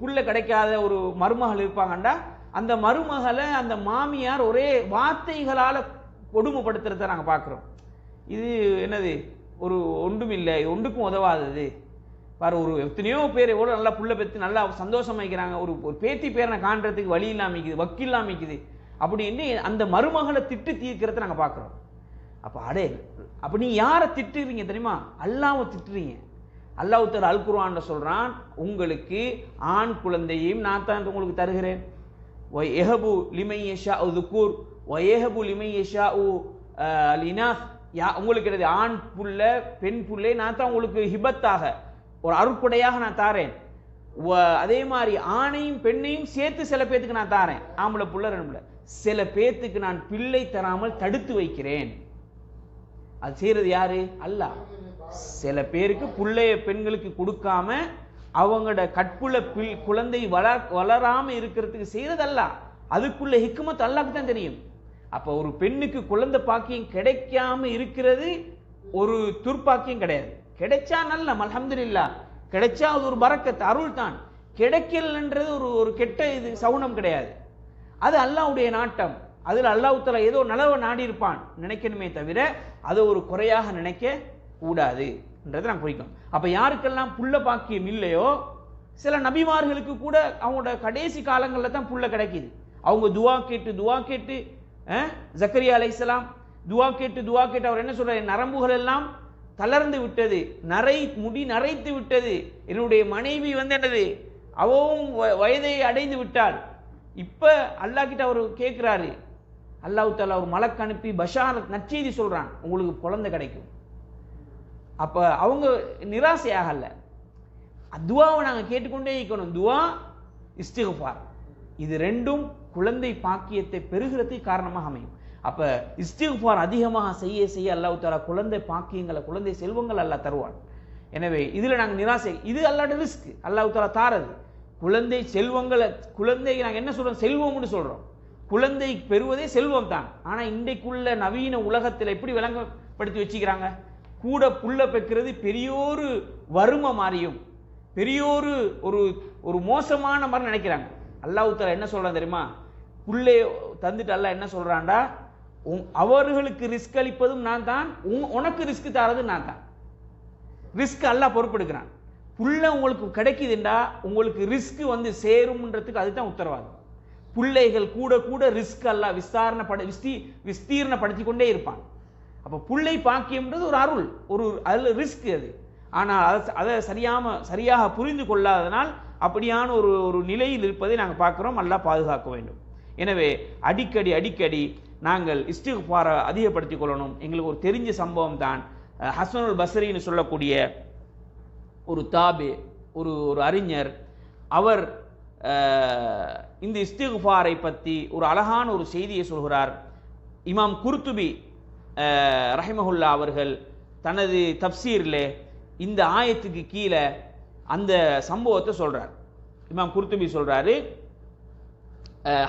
புள்ள கிடைக்காத ஒரு மருமகள் இருப்பாங்கண்டா, அந்த மருமகளை அந்த மாமியார் ஒரே வார்த்தைகளால் கொடுமைப்படுத்துறத நாங்கள் பார்க்குறோம். இது என்னது? ஒரு ஒன்றும் இல்லை, ஒன்றுக்கும் உதவாதது. பாரு, ஒரு எத்தனையோ பேர் எவ்வளோ நல்லா புள்ள பெற்று நல்லா சந்தோஷமா வைக்கிறாங்க. ஒரு பேத்தி பேரனை காண்றதுக்கு வழி இல்லாமிக்குது, வக்கீல் மிக்குது அப்படின்னு அந்த மருமகளை திட்டு தீர்க்கிறத நாங்கள் பார்க்குறோம். அப்போ அப்போ நீ யாரை திட்டுறீங்க தெரியுமா? அல்லாஹ்வை திட்டுறீங்க. அல்லாஹ் தஆலா அல் குர்ஆன்ல சொல்றான், உங்களுக்கு ஆண் குழந்தையையும் நான் தான் உங்களுக்கு தருகிறேன். வயஹபு லிமை யஷாஉ ذுகூர் வயஹபு லிமை யஷாஉ அல்-இனாஸ். உங்களுக்கு ஆண் புள்ள பெண் புள்ளை நான் தான் உங்களுக்கு ஹிபத்தாக, ஒரு அருட்கொடையாக நான் தாரேன். அதே மாதிரி ஆணையும் பெண்ணையும் சேர்த்து சில பேத்துக்கு நான் தாரேன். ஆம்பளை புள்ள ரெண்டு புள்ள. சில பேத்துக்கு நான் பிள்ளை தராமல் தடுத்து வைக்கிறேன். அது செய்யறது யாரு? அல்லாஹ். சில பேருக்கு புள்ளைய பெண்களுக்கு கொடுக்காம அவங்களோட கற்புல குழந்தை வளராம இருக்கிறதுக்கு செய்யறது அல்லாஹ். அதுக்குள்ள ஹிக்மத் அல்லாஹ்க்கு தான் தெரியும். அப்ப ஒரு பெண்ணுக்கு குழந்தை பாக்கியம் கிடைக்காம இருக்கிறது ஒரு துர்ப்பாக்கியம் கிடையாது. கிடைச்சா நல்ல அல்ஹம்துலில்லாஹ், கிடைச்சா அது ஒரு பரக்கத், அருள் தான். கிடைக்கலன்றது ஒரு கெட்ட இது சவுனம் கிடையாது. அது அல்லாஹ்வுடைய நாட்டம். அதில் அல்லாஹ் தஆலா ஏதோ நலவை நாடி இருப்பான் நினைக்கணுமே தவிர அதை ஒரு குறையாக நினைக்க கூடாது என்றதை நான் குறிக்கும். அப்ப யாருக்கெல்லாம் புள்ள பாக்கியம் இல்லையோ, சில நபிமார்களுக்கு கூட அவங்களோட கடைசி காலங்களில் தான் புள்ள கிடைக்குது. அவங்க துவா கேட்டு ஜக்கரியா அலைஹிஸ்ஸலாம் துவா கேட்டு அவர் என்ன சொல்றாரு? நரம்புகள் எல்லாம் தளர்ந்து விட்டது, முடி நரைத்து விட்டது, என்னுடைய மனைவி வந்து என்னது அவவும் வயதை அடைந்து விட்டாள். இப்ப அல்லாஹ் கிட்ட அவர் கேட்கிறாரு. அல்லாஹ் தஆலா ஒரு மலக்கு அனுப்பி பஷாரத் நற்செய்தி சொல்றான், உங்களுக்கு குழந்தை கிடைக்கும். அப்ப அவங்க நிராசையாகல, துவாவை நாங்க கேட்டுக்கொண்டே இருக்கணும். துவா, இஸ்திக்ஃபார், இது ரெண்டும் குழந்தை பாக்கியத்தை பெறுகிறதுக்கு காரணமாக அமையும். அப்ப இஸ்திக்ஃபார் அதிகமாக செய்ய அல்லாஹ் தஆலா குழந்தை பாக்கியங்களை, குழந்தை செல்வங்கள் அல்லாஹ் தருவான். எனவே இதுல நாங்க நிராசை, இது அல்லாஹ்வுடைய ரிஸ்க், அல்லாஹ் தஆலா தாரது. குழந்தை செல்வங்களை, குழந்தை நாங்க என்ன சொல்றோம்? செல்வம்னு சொல்றோம். குழந்தை பெறுவதே செல்வம் தான். ஆனா இன்றைக்குள்ள நவீன உலகத்தில் எப்படி விளங்கப்படுத்தி வச்சுக்கிறாங்க? கூட புள்ள பெக்கிறது பெரியோரு வறுமை மாறியும், பெரியோரு ஒரு மோசமான மாதிரி நினைக்கிறாங்க. அல்லாஹ் தஆலா என்ன சொல்றான் தெரியுமா? புள்ளை தந்துட்டு அல்லாஹ் என்ன சொல்றான்டா? அவர்களுக்கு ரிஸ்க் அளிப்பதும் நான் தான், உனக்கு ரிஸ்க் தரது நான் தான். ரிஸ்க் அல்லாஹ் பொறுப்பெடுக்கிறான். புள்ள உங்களுக்கு கிடைக்குதுண்டா உங்களுக்கு ரிஸ்க் வந்து சேரும்ன்றதுக்கு அதுதான் உத்தரவாதம். பிள்ளைகள் கூட கூட ரிஸ்க் அல்லாஹ் விஸ்தீர்ணப்படுத்தி கொண்டே இருப்பான். அப்போ பிள்ளை பாக்கியம்ன்றது ஒரு அருள், ஒரு அதில் ரிஸ்க் அது. ஆனால் அதை சரியாக புரிந்து கொள்ளாதனால் அப்படியான ஒரு நிலையில் இருப்பதை நாங்கள் பார்க்குறோம். அல்லாஹ் பாதுகாக்க வேண்டும். எனவே அடிக்கடி நாங்கள் இஸ்திக்ஃபாரை அதிகப்படுத்திக் கொள்ளணும். எங்களுக்கு ஒரு தெரிஞ்ச சம்பவம் தான், ஹசனுல் பஸ்ரின்னு சொல்லக்கூடிய ஒரு தாபி, ஒரு அறிஞர், அவர் இந்த இஸ்திக்ஃபாரை பற்றி ஒரு அழகான ஒரு செய்தியை சொல்கிறார். இமாம் குர்துபி ரஹிமஹுல்லா அவர்கள் தனது தப்சீரில் இந்த ஆயத்துக்கு கீழே அந்த சம்பவத்தை சொல்றார். இமாம் குர்துபி சொல்றாரு,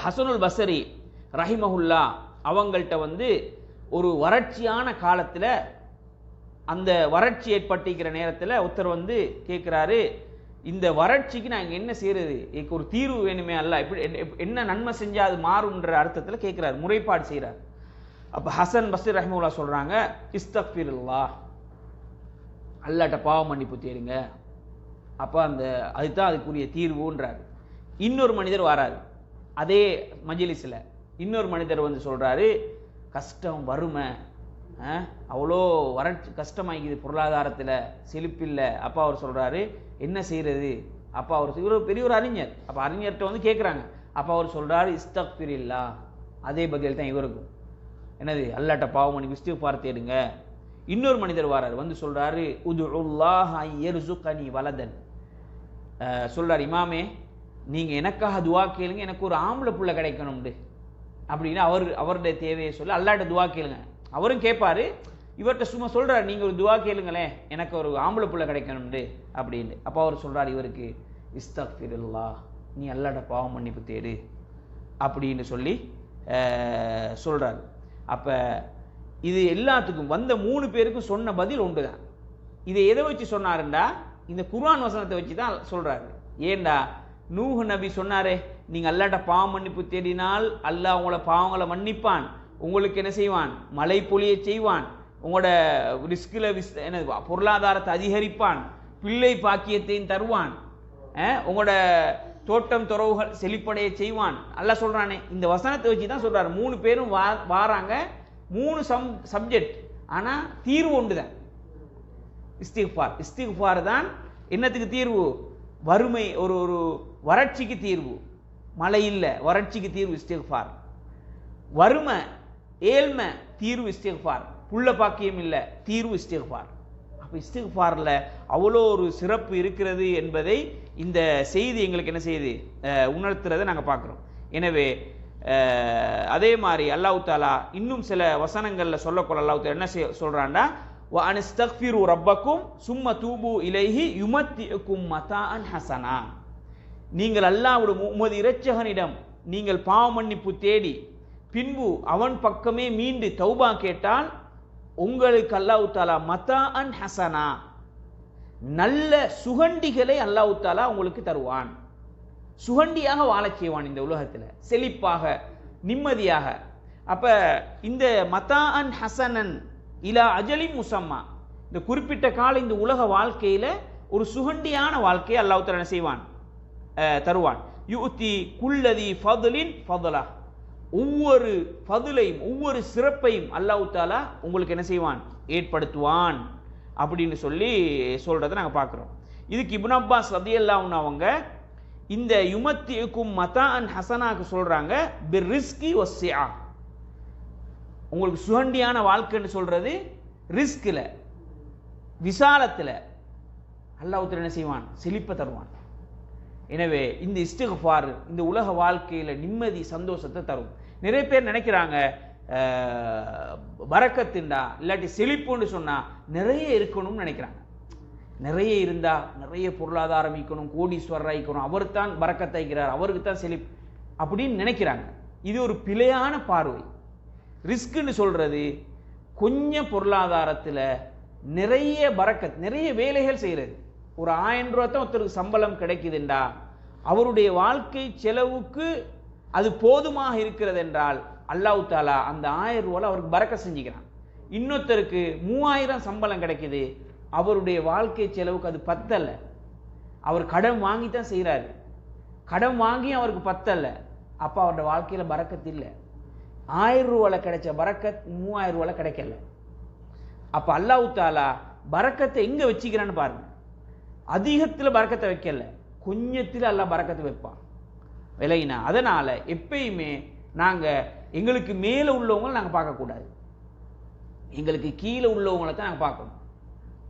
ஹசனுல் பஸ்ரி ரஹிமஹுல்லா அவங்கள்ட்ட வந்து ஒரு வறட்சியான காலத்தில், அந்த வறட்சி ஏற்பட்டிருக்கிற நேரத்தில் ஒருத்தர் வந்து கேட்குறாரு, இந்த வறட்சிக்கு நாங்கள் என்ன செய்யறது, எனக்கு ஒரு தீர்வு வேணுமே, அல்ல இப்படி என்ன நன்மை செஞ்சால் அது மாறும்ன்ற அர்த்தத்தில் கேட்குறாரு, முறைப்பாடு செய்கிறார். அப்போ ஹசன் பஸ்ரி ரஹிமஹுல்லா சொல்கிறாங்க, இஸ்தக்ஃபிருல்லாஹ், அல்லாட்ட பாவ மன்னிப்பு தேடுங்க. அப்போ அதுதான் அதுக்குரிய தீர்வுன்றார். இன்னொரு மனிதர் வராரு அதே மஜ்லிஸில், இன்னொரு மனிதர் வந்து சொல்கிறாரு, கஷ்டம் வறுமை, அவ்வளோ வறட்சி கஷ்டமாகிக்குது, பொருளாதாரத்தில் செழிப்பில்லை. அப்போ அவர் சொல்கிறாரு, என்ன செய்கிறது? அப்போ அவர் பெரிய ஒரு அறிஞர். அப்போ அறிஞர்கிட்ட வந்து கேட்குறாங்க. அப்போ அவர் சொல்கிறாரு, இஸ்தக்ஃபிரில்லா. அதே பதில் தான் இவருக்கும், என்னது, அல்லாட்ட பாவ மன்னிப்பு இஸ்திக்ஃபார் தேடுங்க. இன்னொரு மனிதர் வரார், வந்து சொல்கிறாரு, உதுல்லாஹ் யர்சுகனி வலதன். சொல்கிறார், இமாமே நீங்கள் எனக்காக துவா கேளுங்க, எனக்கு ஒரு ஆம்பளை புள்ள கிடைக்கணும்னு அப்படின்னு அவருடைய தேவையை சொல்லி அல்லாட்ட துவா கேளுங்க. அவரும் கேட்பாரு, இவர்கிட்ட சும்மா சொல்கிறார், நீங்கள் ஒரு துவா கேளுங்களேன், எனக்கு ஒரு ஆம்பளை புள்ள கிடைக்கணும்னு அப்படின்னு. அப்போ அவர் சொல்கிறார் இவருக்கு, இஸ்தக்ஃபிருல்லாஹ், நீ அல்லாட்ட பாவம் மன்னிப்பு தேடு அப்படின்னு சொல்லி சொல்கிறார். அப்போ இது எல்லாத்துக்கும் வந்த 3 பேருக்கும் சொன்ன பதில் ஒன்று தான். இதை எதை வச்சு சொன்னாருண்டா, இந்த குர்ஆன் வசனத்தை வச்சு தான் சொல்கிறாரு. ஏண்டா, நூஹ் நபி சொன்னாரே, நீங்கள் அல்லாட்ட பாவம் மன்னிப்பு தேடினால் அல்லாஹ் உங்களோட பாவங்களை மன்னிப்பான், உங்களுக்கு என்ன செய்வான், மழை பொழிய செய்வான், உங்களோட ரிஸ்கில் என்ன பொருளாதாரத்தை அதிகரிப்பான், பிள்ளை பாக்கியத்தையும் தருவான், உங்களோட தோட்டம் துறவுகள் செழிப்படைய செய்வான் அல்லாஹ் சொல்கிறானே. இந்த வசனத்தை வச்சு தான் சொல்கிறார். 3 பேரும் வாராங்க, 3 சப்ஜெக்ட், ஆனால் தீர்வு ஒன்று தான், இஸ்திக்ஃபார். இஸ்திக்ஃபார் தான் என்னத்துக்கு தீர்வு? வறுமை, ஒரு வறட்சிக்கு தீர்வு. மழை இல்லை, வறட்சிக்கு தீர்வு இஸ்திக்ஃபார். வறுமை, ஏழ்மை, தீர்வு இஸ்திக்ஃபார். புள்ள பாக்கியம் இல்லை, தீர்வு இஸ்திக்ஃபார். அப்போ இஸ்திக்ஃபாரில் அவ்வளோ ஒரு சிறப்பு இருக்கிறது என்பதை இந்த செய்தி எங்களுக்கு என்ன செய்யுது, உணர்த்துறதை நாங்கள் பார்க்குறோம். எனவே அதே மாதிரி அல்லாஹ் தாலா இன்னும் சில வசனங்களில் சொல்லக்கொள்ள அல்லாஹ் தாலா என்ன சொல்கிறான்டா, வ அனிஸ்தக்ஃபிரு ரப்பக்கும் சும்ம தூபு இலைஹி யுமத்திக்கும் மதாஅன் ஹசனா. நீங்கள் அல்லாஹ்வுடைய உமது இரட்சகனிடம் நீங்கள் பாவ மன்னிப்பு தேடி பின்பு அவன் பக்கமே மீண்டு தௌபா கேட்டால் உங்களுக்கு அல்லாஹ் தாலா மதாஅன் ஹசனா, நல்ல சுகண்டிகளை அல்லாஹ் தாலா உங்களுக்கு தருவான். சுகண்டியாக வாழச் செய்வான் இந்த உலகத்தில், செழிப்பாக நிம்மதியாக. அப்ப இந்த மதாஅன் ஹசனன் இலா அஜலி முசம்மா, இந்த குறிப்பிட்ட கால இந்த உலக வாழ்க்கையில ஒரு சுகண்டியான வாழ்க்கையை அல்லாஹ் தஆலா என்ன செய்வான், தருவான். யுத்தி குல்லதி ஃபதுலின் ஃபதுலா, ஒவ்வொரு ஃபதுலையும் ஒவ்வொரு சிறப்பையும் அல்லாஹ் தஆலா உங்களுக்கு என்ன செய்வான், ஏற்படுத்துவான் அப்படின்னு சொல்லி சொல்றதை நாங்கள் பார்க்குறோம். இதுக்கு இப்னு அப்பாஸ் ரலியல்லாஹு அன்ஹு அவங்க இந்த யுமத்திக்கும் மதாஅன் ஹசனாக்கு சொல்றாங்க பிர்ரிஸ்கி வஸ்ஸிஆ. உங்களுக்கு சுகண்டியான வாழ்க்கைன்னு சொல்றது ரிஸ்கில், விசாலத்தில் அல்லாஹ் என்ன செய்வான், செழிப்பை தருவான். எனவே இந்த இஸ்திக்ஃபார் இந்த உலக வாழ்க்கையில் நிம்மதி சந்தோஷத்தை தரும். நிறைய பேர் நினைக்கிறாங்க பரக்கத்துண்டா இல்லாட்டி செழிப்புன்னு சொன்னால் நிறைய இருக்கணும்னு நினைக்கிறாங்க. நிறைய இருந்தால் நிறைய பொருளாதாரம் ஈக்கணும், கோடீஸ்வரர் ஈக்கணும், அவர் தான் பரக்கத்தை ஈக்கிறார், அவருக்கு தான் செழிப்பு அப்படின்னு நினைக்கிறாங்க. இது ஒரு பிழையான பார்வை. ரிஸ்க்குன்னு சொல்கிறது கொஞ்சம் பொருளாதாரத்தில் நிறைய பரக்கத், நிறைய வேலைகள் செய்கிறது. ஒரு 1000 ரூபா தான் ஒருத்தருக்கு சம்பளம் கிடைக்குதுண்டா அவருடைய வாழ்க்கை செலவுக்கு அது போதுமாக இருக்கிறது என்றால் அல்லாஹ் தாலா அந்த 1000 ரூபாய் அவருக்கு பரக்கத் செஞ்சுக்கிறான். இன்னொருத்தருக்கு 3000 சம்பளம் கிடைக்குது, அவருடைய வாழ்க்கை செலவுக்கு அது பத்தல்ல, அவர் கடன் வாங்கி தான் செய்கிறாரு, கடன் வாங்கி அவருக்கு பத்தல்ல, அப்போ அவருடைய வாழ்க்கையில பரக்கத் இல்லை. 1000 ரூபாய் கிடைச்ச பரக்கத் 3000 ரூபாய் கிடைக்கல. அப்ப அல்லாஹ் தாலா பரக்கத்தை எங்க வச்சுக்கிறான்னு பாருங்க. அதிகத்துல பரக்கத்தை வைக்கல, கொஞ்சத்துல அல்லாஹ் பரக்கத்தை வைப்பான். விலையினா அதனால எப்பயுமே நாங்க எங்களுக்கு மேல உள்ளவங்களை நாங்க பார்க்கக்கூடாது, எங்களுக்கு கீழே உள்ளவங்களை தான் நாங்க பார்க்கணும்.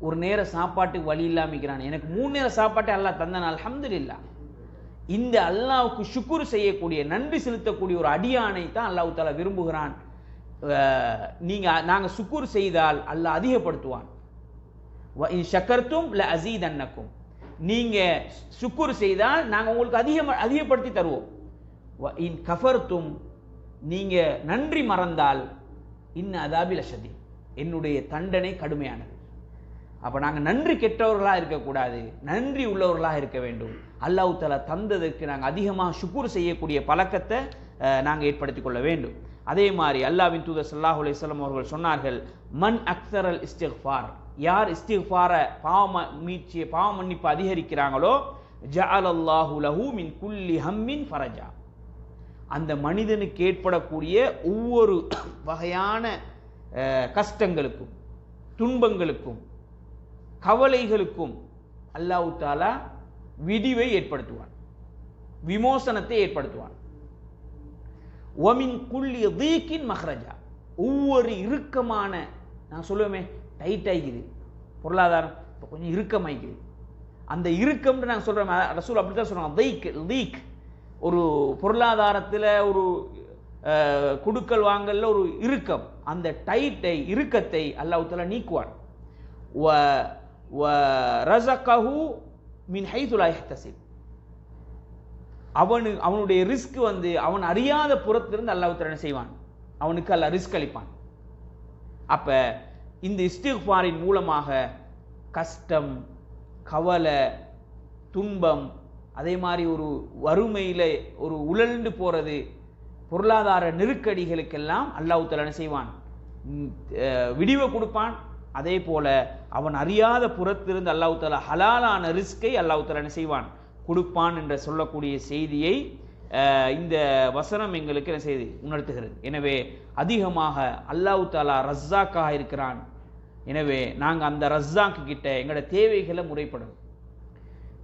ஒரு நேர சாப்பாட்டுக்கு வழி இல்லாம இருக்கிறான், எனக்கு 3 நேர சாப்பாட்டை அல்லாஹ் தந்தான், அல்ஹம்துலில்லாஹ். இந்த அல்லாஹ்வுக்கு ஷுக்ர் செய்யக்கூடிய, நன்றி செலுத்தக்கூடிய ஒரு அடியானை தான் அல்லாஹ் தஆலா விரும்புகிறான். நாங்க ஷுக்ர் செய்தால் அல்லாஹ் அதிகப்படுத்துவான். வ இன் ஷக்கர்தும் ல அஸீதன்னக்கும், நீங்க ஷுக்ர் செய்தால் நாங்க உங்களுக்கு அதிகப்படுத்தி தருவோம். வ இன் கஃபர்தும், நீங்க நன்றி மறந்தால் இன்ன அதாபி லஷதீத், என்னுடைய தண்டனை கடுமையானது. அப்ப நாங்க நன்றி கெட்டவர்களாக இருக்கக்கூடாது, நன்றி உள்ளவர்களாக இருக்க வேண்டும். அல்லாஹ் தஆலா தந்ததற்கு நாங்கள் அதிகமாக ஷுக்ர் செய்யக்கூடிய பழக்கத்தை நாங்கள் ஏற்படுத்திக் கொள்ள வேண்டும். அதே மாதிரி அல்லாஹ்வின் தூதர் ஸல்லல்லாஹு அலைஹி வஸல்லம் அவர்கள் சொன்னார்கள், மன் அக்ஸரல் இஸ்திக்ஃபார், யார் இஸ்திக்ஃபார பாவ மன்னிப்பு அதிகரிக்கிறாங்களோ, ஜஅலல்லாஹு லஹு மின் குல்லி ஹம்மின் ஃபரஜா, அந்த மனிதனுக்கு ஏற்படக்கூடிய ஒவ்வொரு வகையான கஷ்டங்களுக்கும் துன்பங்களுக்கும் கவலைகளுக்கும் அல்லாஹ் தஆலா விடிவை ஏற்படுத்துவான், விமோசனத்தை ஏற்படுத்துவான். ஒமின் குல்லி தீக்கின் மஹ்ரஜா, ஒவ்வொரு இறுக்கமான, நான் சொல்லுவேமே டைட் ஆகிக்குது பொருளாதாரம், இப்போ கொஞ்சம் இறுக்கமாய்க்குது, அந்த இறுக்கம்னு நாங்கள் சொல்கிறோம், ரசூல் அப்படி தான் சொல்கிறாங்க. தீக் ஒரு பொருளாதாரத்தில் ஒரு குடுக்கல் வாங்கல்ல ஒரு இறுக்கம், அந்த இறுக்கத்தை அல்லாஹ் தஆலா நீக்குவான். ரஸகஹு மின் ஹைது லா யஹ்தஸிப், அவனுடைய ரிஸ்க் அவன் அறியாத புறத்திலிருந்து அல்லாஹ் தஆலா என்ன செய்வான், அவனுக்கு அல்லாஹ் ரிஸ்க் அளிப்பான். அப்ப இந்த இஸ்திக்ஃபாரின் மூலமாக கஷ்டம், கவலை, துன்பம், அதே மாதிரி ஒரு வறுமையில ஒரு உழண்டு போறது, பொருளாதார நெருக்கடிகளுக்கெல்லாம் அல்லாஹ் தஆலா என்ன செய்வான், விடிவை கொடுப்பான். அதே போல அவன் அறியாத புறத்திலிருந்து அல்லாஹ் தஆலா ஹலாலான ரிஸ்கை அல்லாஹ் தஆலா என்ன செய்வான், கொடுப்பான் என்ற சொல்லக்கூடிய செய்தியை இந்த வசனம் எங்களுக்கு என்ன செய்து உணர்த்துகிறது. எனவே அதிகமாக அல்லாஹ் தஆலா ரஸ்ஸாக்காக இருக்கிறான். எனவே நாங்கள் அந்த ரஸ்ஸாக்கு கிட்ட எங்களோட தேவைகளை முறைப்படும்.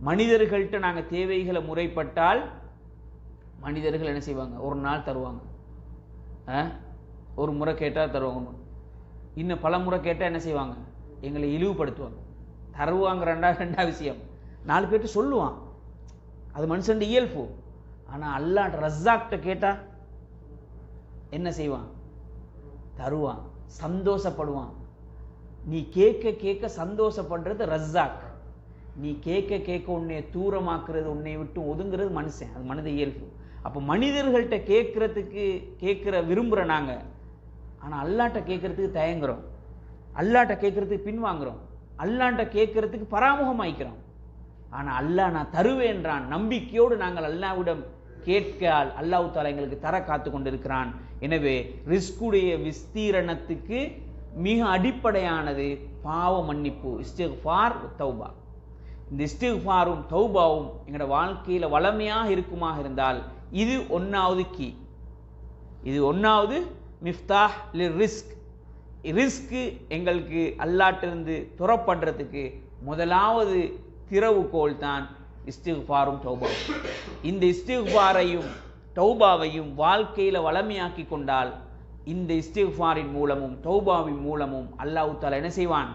மனிதர்கள்ட்ட நாங்கள் தேவைகளை முறைப்பட்டால் மனிதர்கள் என்ன செய்வாங்க, ஒரு நாள் தருவாங்க, ஒரு முறை கேட்டால் தருவாங்க, இன்னும் பல முறை கேட்டால் என்ன செய்வாங்க, எங்களை இழிவுபடுத்துவாங்க. தருவாங்க ரெண்டா விஷயம், 4 பேர்ட்டு சொல்லுவான், அது மனுஷன் இயல்பு. ஆனால் அல்லாஹ் ரஸ்ஸாக்ட்ட கேட்டால் என்ன செய்வான், தருவான், சந்தோஷப்படுவான். நீ கேட்க கேட்க சந்தோஷப்படுறது ரஸ்ஸாக், நீ கேட்க கேட்க உன்னை தூரமாக்குறது, உன்னை விட்டு ஒதுங்கிறது மனுஷன், அது மனித இயல்பு. அப்போ மனிதர்கள்ட்ட கேட்குற விரும்புகிற நாங்கள், ஆனால் அல்லாட்ட கேட்கறதுக்கு தயங்குறோம், அல்லாட்ட கேட்கறதுக்கு பின்வாங்குறோம், அல்லாட்ட கேட்கறதுக்கு பராமுகமாய்க்கிறோம். ஆனால் அல்லாஹ் நான் தருவேன்றான், நம்பிக்கையோடு நாங்கள் அல்லாஹ்விடம் கேட்கால் அல்லாஹ் தஆலா எங்களுக்கு தர காத்து கொண்டிருக்கிறான். எனவே ரிஸ்குடைய விஸ்தீரணத்துக்கு மிக அடிப்படையானது பாவ மன்னிப்பு, இஸ்திக்ஃபார், தௌபா. இந்த இஸ்திக்ஃபாரும் தௌபாவும் எங்களோட வாழ்க்கையில் வளமையாக இருக்குமாக இருந்தால் இது 1வது கீ, இது 1வது மிஃப்தாஹ் லிர் ரிஸ்க். ரிஸ்க் எங்களுக்கு அல்லாட்டிலிருந்து துறப்படுறதுக்கு முதலாவது திறவுகோல் தான் இஸ்திக்ஃபாரும் தௌபாவும். இந்த இஸ்திக்ஃபாரையும் தௌபாவையும் வாழ்க்கையில் வளமையாக்கி கொண்டால் இந்த இஸ்திக்ஃபாரின் மூலமும் தௌபாவின் மூலமும் அல்லாஹ் தஆலா என்ன செய்வான்,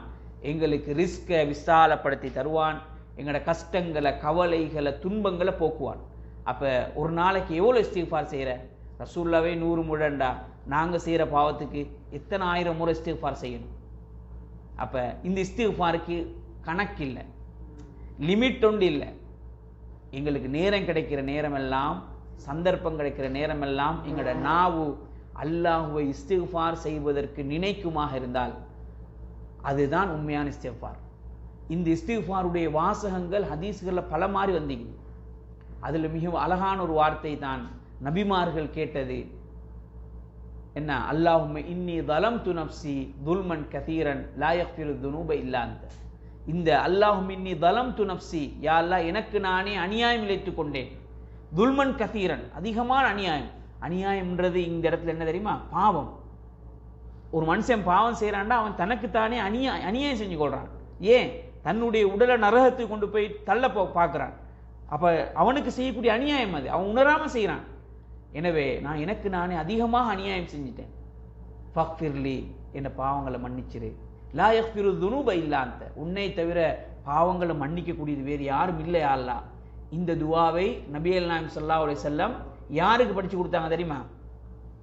எங்களுக்கு ரிஸ்கை விசாலப்படுத்தி தருவான், எங்களோட கஷ்டங்களை, கவலைகளை, துன்பங்களை போக்குவான். அப்போ ஒரு நாளைக்கு எவ்வளோ இஸ்திக்ஃபார் செய்கிற, ரசூலுல்லாஹ்வே 100 முறைண்டா, நாங்கள் செய்கிற பாவத்துக்கு எத்தனை 1000 முறை இஸ்திக்ஃபார் செய்யணும். அப்போ இந்த இஸ்திக்ஃபாருக்கு கணக்கு இல்லை, லிமிட் ஒன்று இல்லை. எங்களுக்கு நேரம் கிடைக்கிற நேரமெல்லாம், சந்தர்ப்பம் கிடைக்கிற நேரமெல்லாம் எங்களோட நாவு அல்லாஹுவை இஸ்திக்ஃபார் செய்வதற்கு நினைக்குமாக இருந்தால் அதுதான் உண்மையான இஸ்திக்ஃபார். இந்த இஸ்திக்ஃபாருடைய வாசகங்கள் ஹதீஸ்களில் பல மாதிரி வந்தீங்க. அதில் மிக அழகான ஒரு வார்த்தை தான் நபிமார்கள் கேட்டது, என்ன, அல்லாஹும்ம இன்னி தலம்து நஃப்ஸி துல்மன் கதீரன் லா யக்ஃபிரு துனூப இல்லா அன்த. இந்த அல்லாஹும்ம இன்னி தலம்து நஃப்ஸி, யா அல்லாஹ் எனக்கு நானே அநியாயம் இழைத்துக் கொண்டேன். துல்மன் கதீரன், அதிகமான அநியாயம். அநியாயம்ன்றது இந்த இடத்துல என்ன தெரியுமா? பாவம். ஒரு மனுஷன் பாவம் செய்யறான்டா அவன் தனக்குத்தானே அநியாயம் செஞ்சு கொள்றான். ஏன்? தன்னுடைய உடலை நரகத்துக்கு கொண்டு போய் தள்ள பார்க்கிறான். அப்ப அவனுக்கு செய்யக்கூடிய அநியாயம் அது, அவன் உணராம செய்யறான். எனவே நான் எனக்கு நானே அதிகமாக அநியாயம் செஞ்சிட்டேன். ஃபக்ஃபிர்லி, என் பாவங்களை மன்னிச்சிரு. லா யக்ஃபிரு துனூப இல்லா அன்த, உன்னை தவிர பாவங்களை மன்னிக்க கூடியது வேறு யாரும் இல்லை யா அல்லாஹ். இந்த துவாவை நபிகள் நாயகம் ஸல்லல்லாஹு அலைஹி வஸல்லம் யாருக்கு படிச்சு கொடுத்தாங்க தெரியுமா?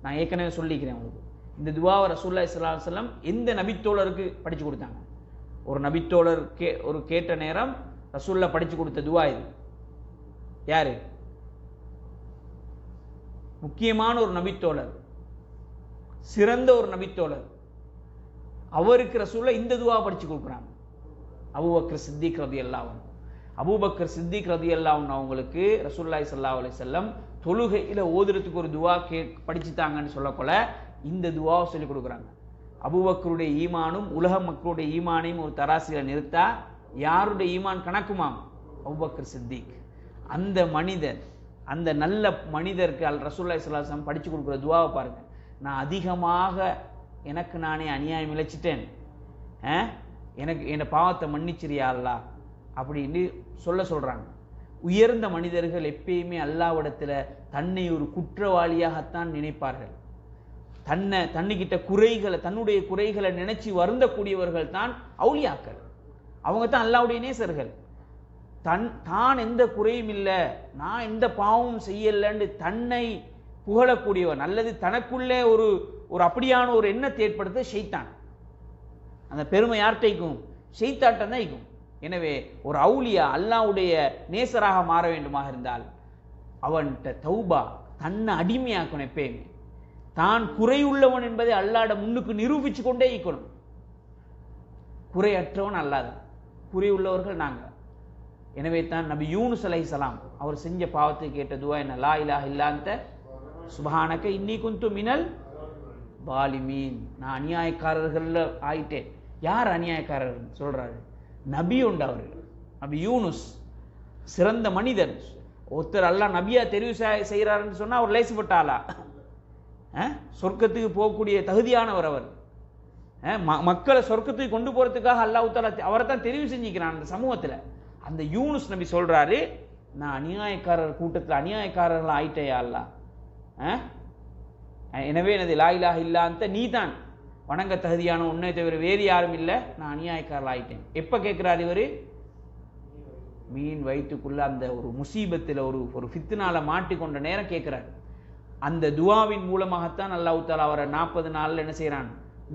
நான் ஏற்கனவே சொல்லிக்கிறேன் உங்களுக்கு. இந்த துவாவை ரசூலுல்லாஹி ஸல்லல்லாஹு அலைஹி வஸல்லம் எந்த நபித்தோழருக்கு படிச்சு கொடுத்தாங்க? ஒரு நபித்தோழர் கேட்ட நேரம் ரசூலுல்லாஹ் படிச்சு கொடுத்த துவா இது. யாரு? முக்கியமான ஒரு நபித்தோழர், சிறந்த ஒரு நபித்தோழர். அவருக்கு ரசூலுல்லாஹ் இந்த துவா படிச்சு கொடுக்குறாங்க. அபூபக்கர் சித்திக் ரலியல்லாஹு அன்ஹு. அபூபக்கர் சித்திக் ரலியல்லாஹு அன்ஹு அவங்களுக்கு ரசூலுல்லாஹி ஸல்லல்லாஹு அலைஹி வஸல்லம் தொழுகையில ஓதுறதுக்கு ஒரு துவா படிச்சுட்டாங்கன்னு சொல்லப்போல இந்த துவாவை சொல்லி கொடுக்குறாங்க. அபூபக்கருடைய ஈமானும் உலக மக்களுடைய ஈமானையும் ஒரு தராசில நிறுத்தா யாருடைய ஈமான் கணக்குமாம்? அபூபக்கர் சித்திக். அந்த மனிதர், அந்த நல்ல மனிதருக்கு ரசூலுல்லாஹி ஸல்லல்லாஹு அலைஹி வஸல்லம் படிச்சு கொடுக்குற துவாவை பாருங்க. நான் அதிகமாக எனக்கு நானே அநியாயம் இழைச்சிட்டேன், எனக்கு என் பாவத்தை மன்னிச்சிரியா அல்லாஹ் அப்படின்னு சொல்றாங்க. உயர்ந்த மனிதர்கள் எப்பயுமே அல்லாஹ்விடத்துல தன்னை ஒரு குற்றவாளியாகத்தான் நினைப்பார்கள். தன்னுக்கிட்ட குறைகளை, தன்னுடைய குறைகளை நினைச்சு வருந்தக்கூடியவர்கள் தான் அவுலியாக்கள். அவங்க தான் அல்லாஹ்வுடைய நேசர்கள். தான் எந்த குறையும் இல்லை, நான் எந்த பாவமும் செய்யலன்னு தன்னை புகழக்கூடியவன் அல்லது தனக்குள்ளே ஒரு அப்படியான ஒரு எண்ணத்தை ஏற்படுத்த ஷைத்தான். அந்த பெருமை யார்கிட்டைக்கும்? ஷைத்தாட்டம் தான் இருக்கும். எனவே ஒரு அவுலியா அல்லாஹ்வுடைய நேசராக மாற வேண்டுமாக இருந்தால் அவன்கிட்ட தௌபா, தன்னை அடிமையாக்கணும். எப்பயுமே தான் குறையுள்ளவன் என்பதை அல்லாஹ்ட முன்னுக்கு நிரூபிச்சு கொண்டே இருக்கணும். குறையற்றவன் அல்லாஹ், குறை உள்ளவர்கள் நாங்க. எனவே தான் நபி யூனுஸ் அலைஹிஸ்ஸலாம் அவர் செஞ்ச பாவத்தை கேட்ட துவா என்ன? லா இலாஹ இல்லா அன்த சுப்ஹானக இன்னி குன்து மினல் பாலிமீன். நான் அநியாயக்காரர்கள்ல ஆயிட்டேன். யார் அநியாயக்காரர் சொல்றாரு? நபி உண்டு. அவர் நபி யூனுஸ் சிறந்த மனிதர். ஒருத்தர் அல்லாஹ் நபியா தெரிவு செய்யறாருன்னு சொன்னா அவர் லேசுப்பட்டாளா? சொர்க்கத்துக்கு போகக்கூடிய தகுதியானவர் அவர். மக்களை சொர்க்கத்துக்கு கொண்டு போறதுக்காக அல்லாஹ் தஆலா அவரை தான் தெரிவு செஞ்சுக்கிறான் அந்த சமூகத்தில். அந்த யூனுஸ் நபி சொல்றாரு, நான் அநியாயக்காரர் கூட்டத்தில் அநியாயக்காரர்கள் ஆயிட்டேயா அல்லாஹ். எனவே எனது லா இலாஹ இல்லா அன்த, நீ தான் வணங்க தகுதியான, உன்னை தவிர வேறு யாரும் இல்லை, நான் அநியாயக்காரர்கள் ஆயிட்டேன். எப்ப கேட்கிறார் இவரு? மீன் வயிற்றுக்குள்ள அந்த ஒரு முசீபத்தில் ஒரு ஃபித்னால மாட்டிக்கொண்ட நேரம் கேட்கிறார். அந்த துவாவின் மூலமாகத்தான் அல்லாஹ் தஆலா அவரை 40 நாள்ல என்ன செய்யறான்?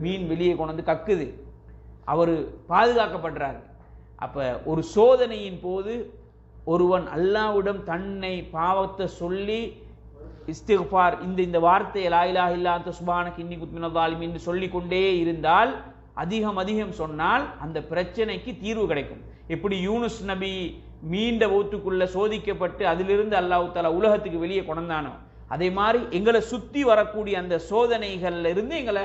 மீன் வெளியே கொண்டு வந்து கக்குது. அவர் பாதுகாக்கப்படுறார். அப்ப ஒரு சோதனையின் போது ஒருவன் அல்லாஹ்விடம் தன்னை பாவத்தை சொல்லி இஸ்திக்ஃபார், இந்த வார்த்தையை லா இலாஹ இல்லா அன்த சுப்ஹானக இன்னி குன்து மினல் ஸாலிமீன் என்று சொல்லிக்கொண்டே இருந்தால், அதிகம் சொன்னால் அந்த பிரச்சனைக்கு தீர்வு கிடைக்கும். எப்படி யூனுஸ் நபி மீண்ட ஊத்துக்குள்ள சோதிக்கப்பட்டு அதிலிருந்து அல்லாஹ் தஆலா உலகத்துக்கு வெளியே கொண்டானோ, அதே மாதிரி எங்களை சுத்தி வரக்கூடிய அந்த சோதனைகள்ல இருந்து எங்களை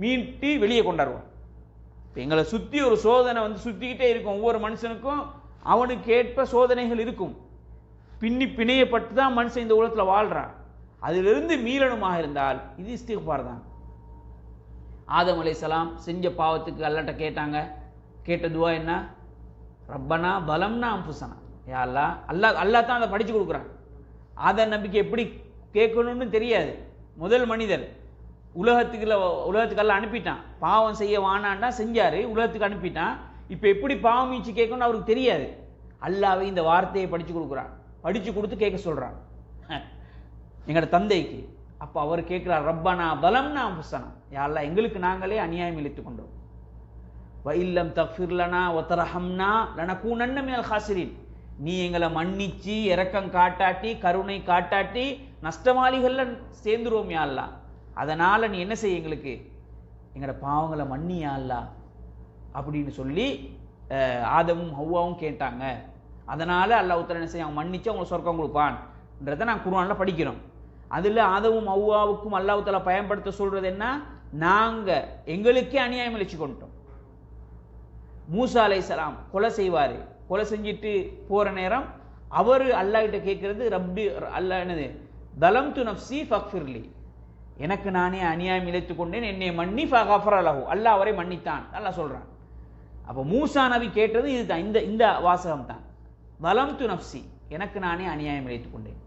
மீட்டு வெளியே கொண்டாடுவோம். எங்களை சுத்தி ஒரு சோதனை வந்து சுத்திக்கிட்டே இருக்கும். ஒவ்வொரு மனுஷனுக்கும் அவனுக்கு ஏற்ப சோதனைகள் இருக்கும். பிணையப்பட்டு தான் மனுஷன் இந்த உலகத்தில் வாழ்றான். அதிலிருந்து மீளணுமாக இருந்தால் இது இஸ்திக்ஃபார் தான். ஆதம் அலைஹிஸ்ஸலாம் செஞ்ச பாவத்துக்கு அல்லாஹ்ட்ட கேட்டாங்க. கேட்ட துவா என்ன? ரப்பனா பலம்னா அன்ஃபுஸனா. யா அல்லாஹ் தான் அதை படிச்சு கொடுக்குறான். ஆதம் நபிக்கு எப்படி கேட்கணும்னு தெரியாது. முதல் மனிதர் உலகத்துக்கு அல்லாஹ் அனுப்பிட்டான். பாவம் செய்ய வானான்டா செஞ்சாரு, உலகத்துக்கு அனுப்பிட்டான். இப்ப எப்படி பாவம் மீச்சு கேட்கணும்னு அவருக்கு தெரியாது. அல்லாஹ்வே இந்த வார்த்தையை படிச்சு கொடுக்குறான். படிச்சு கொடுத்து கேட்க சொல்றான் எங்களோட தந்தைக்கு. அப்ப அவர் கேட்கிறார், ரப்பனா பலம்னா அன்ஃபுஸனா. யா அல்லாஹ் எங்களுக்கு நாங்களே அநியாயம் இழைத்துக் கொண்டோம். வ இல்லம் தக்ஃபிர் லனா வ தர்ஹம்னா லனகூனன்ன மினல் காசிரின். நீ எங்களை மன்னிச்சு இரக்கம் காட்டாட்டி, கருணை காட்டாட்டி நஷ்டமாளிகள்ல சேர்ந்துருவோம் யா அல்லாஹ். அதனால நீ என்ன செய்ய, எங்களுக்கு எங்களோட பாவங்களை மன்னியா அல்லாஹ் அப்படின்னு சொல்லி ஆதமும் ஹவ்வாவும் கேட்டாங்க. அதனால அல்லாஹ் தஆலா என்ன செய்ய, அவன் மன்னிச்சு அவங்க சொர்க்கம் கொடுப்பான்றதை நான் குர்ஆன்ல படிக்கிறோம். அதில் ஆதமும் அவ்வாவுக்கும் அல்லாஹ் தஆலா பயன்படுத்த சொல்றது என்ன, நாங்கள் எங்களுக்கே அநியாயம் இழைச்சி கொண்டோம். மூசா அலைஹிஸ்ஸலாம் கொலை செய்வார், கொலை செஞ்சுட்டு போகிற நேரம் அவர் அல்லாஹ்கிட்ட கேட்கறது, ரப்பி அல்லாஹ் என்னது, தலம்து நஃப்ஸி ஃபக்ஃபிர்லி, எனக்கு நானே அநியாயம் இழைத்து கொண்டேன், என்னை மன்னி ஃபகஃபர லஹு, அல்லாஹ் அவரை மன்னித்தான் அல்லாஹ் சொல்கிறான். அப்போ மூசா நபி கேட்டது இதுதான், இந்த வாசகம் தான், தலம்து நஃப்ஸி, எனக்கு நானே அநியாயம் இழைத்து கொண்டேன்.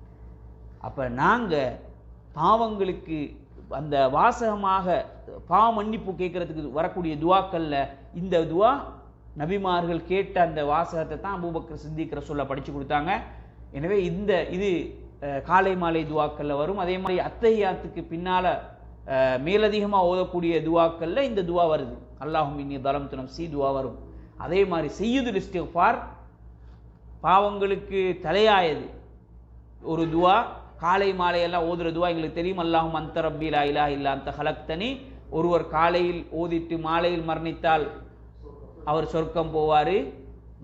அப்போ நாங்கள் பாவங்களுக்கு அந்த வாசகமாக பாவ மன்னிப்பு கேட்கறதுக்கு வரக்கூடிய துவாக்களில் இந்த துவா நபிமார்கள் கேட்ட அந்த வாசகத்தை தான் அபூபக்கர் சித்திக் ரசூலுல்லாஹ் படித்து கொடுத்தாங்க. எனவே இது காலை மாலை துவாக்களில் வரும். அதே மாதிரி அத்தஹியாத்துக்கு பின்னால் மேலதிகமாக ஓதக்கூடிய துவாக்களில் இந்த துவா வருது, அல்லாஹும் இன்னி தலம்து நஃப்ஸி துவா வரும். அதே மாதிரி சய்யிதுல் இஸ்திக்ஃபார், பாவங்களுக்கு தலையாயது ஒரு துவா, காலை மாலையெல்லாம் ஓதுற துவா எங்களுக்கு தெரியும். அல்லாஹும் அன்த ரப்பி லா இலாஹ இல்லா அன்த ஹலக்தனி, ஒருவர் காலையில் ஓதிட்டு மாலையில் மரணித்தால் அவர் சொர்க்கம் போவார்,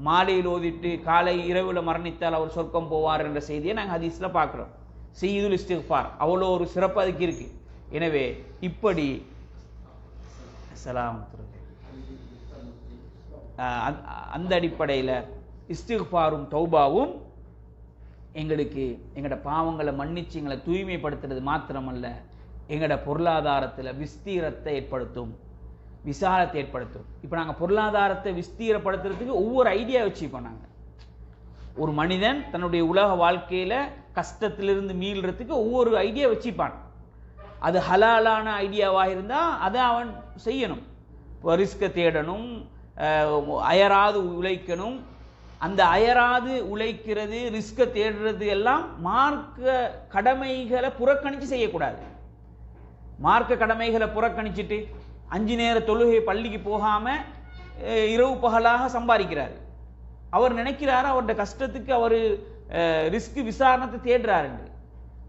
மாலையில் ஓதிட்டு காலை இரவில் மரணித்தால் அவர் சொர்க்கம் போவார் என்ற செய்தியை நாங்கள் ஹதீஸில் பார்க்குறோம். சய்யிதுல் இஸ்திக்ஃபார் அவ்வளோ ஒரு சிறப்பு அதுக்கு இருக்குது. எனவே இப்படி அந்த அடிப்படையில் இஸ்திக்ஃபாரும் தௌபாவும் எங்களுக்கு எங்களோட பாவங்களை மன்னிச்சு எங்களை தூய்மைப்படுத்துறது மாத்திரமல்ல, எங்களோட பொருளாதாரத்தில் விஸ்தீரத்தை ஏற்படுத்தும், விசாலத்தை ஏற்படுத்தும். இப்போ நாங்கள் பொருளாதாரத்தை விஸ்தீரப்படுத்துறதுக்கு ஒவ்வொரு ஐடியா வச்சுப்போம். நாங்கள் ஒரு மனிதன் தன்னுடைய உலக வாழ்க்கையில் கஷ்டத்திலிருந்து மீள்றதுக்கு ஒவ்வொரு ஐடியா வச்சுப்பான். அது ஹலாலான ஐடியாவாக இருந்தால் அதை அவன் செய்யணும். இப்போ ரிஸ்கை தேடணும், அயராது உழைக்கணும். அந்த அயராது உழைக்கிறது, ரிஸ்கை தேடுறது எல்லாம் மார்க்க கடமைகளை புறக்கணித்து செய்யக்கூடாது. மார்க்க கடமைகளை புறக்கணிச்சுட்டு 5 நேர தொழுகை பள்ளிக்கு போகாமல் இரவு பகலாக சம்பாதிக்கிறார். அவர் நினைக்கிறார் அவருடைய கஷ்டத்துக்கு அவர் ரிஸ்க் விசாரணத்தை தேடுறாரு.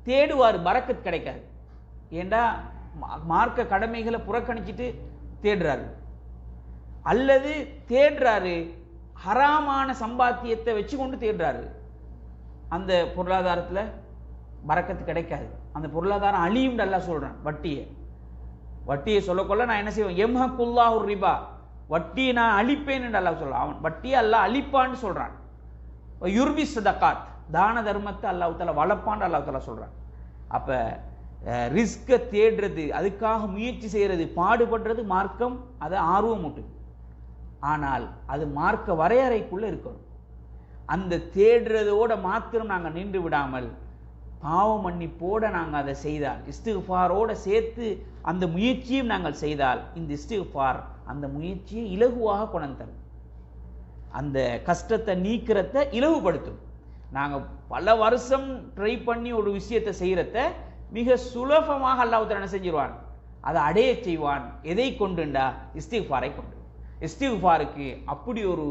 தேடுவார், பரக்கத் கிடைக்காது. ஏண்டா மார்க்க கடமைகளை புறக்கணிச்சுட்டு தேடுறாரு. அல்லது தேடுறாரு ஹராமான சம்பாத்தியத்தை வச்சு கொண்டு தேடுறாரு, அந்த பொருளாதாரத்தில் பரக்கத்து கிடைக்காது. அந்த பொருளாதாரம் அழியும் அல்லாஹ் சொல்கிறான். வட்டியை சொல்லக்கொள்ள நான் என்ன செய்வேன், எம்ஹக்குல்லாஹு ரிபா, வட்டியை நான் அழிப்பேன் என்று அல்லாஹ் சொல்கிறான். அவன் வட்டியை அல்லாஹ் அழிப்பான்னு சொல்கிறான். யுர்பி சதகாத், தான தர்மத்தை அல்லாஹ் தஆலா வளர்ப்பான்னு அல்லாஹ் தஆலா சொல்கிறான். அப்போ ரிஸ்கை தேடுறது, அதுக்காக முயற்சி செய்கிறது, பாடுபடுறது மார்க்கம் அதை ஆர்வமூட்டுது. ஆனால் அது மார்க்க வரையறைக்குள்ளே இருக்கணும். அந்த தேடுறதோட மாத்திரம் நாங்கள் நின்று விடாமல் பாவ மன்னிப்போடு நாங்கள் அதை செய்தால், இஸ்திக்ஃபாரோடு சேர்த்து அந்த முயற்சியும் நாங்கள் செய்தால், இந்த இஸ்திக்ஃபார் அந்த முயற்சியை இலகுவாக கொண்டு தரும், அந்த கஷ்டத்தை நீக்கிறத இலகுபடுத்தும். நாங்கள் பல வருஷம் ட்ரை பண்ணி ஒரு விஷயத்தை செய்கிறத மிக சுலபமாக அல்லாஹ் என்ன செஞ்சிருவான், அதை அடைய செய்வான். எதை கொண்டுண்டா, இஸ்திக்ஃபாரை கொண்டு. இஸ்திக்ஃபாருக்கு அப்படி ஒரு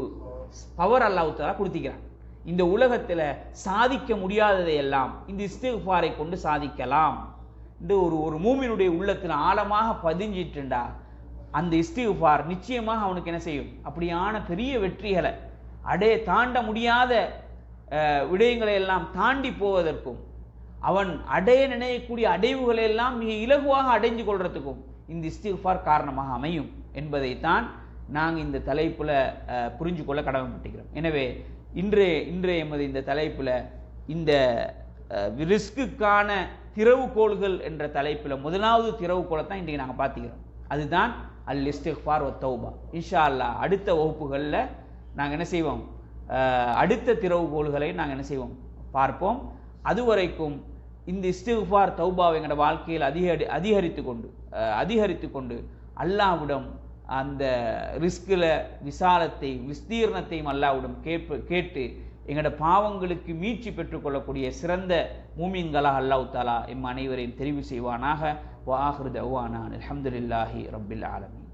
பவர் அல்லாஹ் தஆலா கொடுத்திக்கிறான். இந்த உலகத்தில் சாதிக்க முடியாததை எல்லாம் இந்த இஸ்திக்ஃபாரை கொண்டு சாதிக்கலாம். இந்த ஒரு மூமினுடைய உள்ளத்தில் ஆழமாக பதிஞ்சிட்டுண்டா அந்த இஸ்திக்ஃபார் நிச்சயமாக அவனுக்கு என்ன செய்யும், அப்படியான பெரிய வெற்றிகளை தாண்ட முடியாத விடயங்களை எல்லாம் தாண்டி போவதற்கும், அவன் அடைய நினைக்கக்கூடிய அடைவுகளை எல்லாம் மிக இலகுவாக அடைஞ்சு கொள்றதுக்கும் இந்த இஸ்திக்ஃபார் காரணமாக அமையும் என்பதைத்தான் நாங்கள் இந்த தலைப்பில் புரிஞ்சு கொள்ள கடமைப்பட்டிருக்கிறோம். எனவே இன்றைய எமது இந்த தலைப்பில் இந்த ரிஸ்க்குக்கான திறவுகோள்கள் என்ற தலைப்பில் முதலாவது திறவுகோளை தான் இன்றைக்கு நாங்கள் பார்த்துக்கிறோம். அதுதான் அல் இஸ்திக்ஃபார் வ தௌபா. இன்ஷா அல்லாஹ் அடுத்த வகுப்புகளில் நாங்கள் என்ன செய்வோம், அடுத்த திறவுகோள்களை நாங்கள் என்ன செய்வோம் பார்ப்போம். அதுவரைக்கும் இந்த இஸ்திக்ஃபார் தௌபாவை எங்களோட வாழ்க்கையில் அதிகரித்து கொண்டு அல்லாஹ்விடம் அந்த ரிஸ்கில் விசாலத்தை விஸ்தீர்ணத்தையும் அல்லாஹ்விடம் கேட்டு எங்களோட பாவங்களுக்கு மீட்சி பெற்றுக்கொள்ளக்கூடிய சிறந்த மூமின்களாக அல்லாஹ் தஆலா எம் அனைவரையும் தெரிவு செய்வானாக. வ ஆகிரு தஅவானா அல்ஹம்துலில்லாஹி ரப்பில் ஆலமீன்.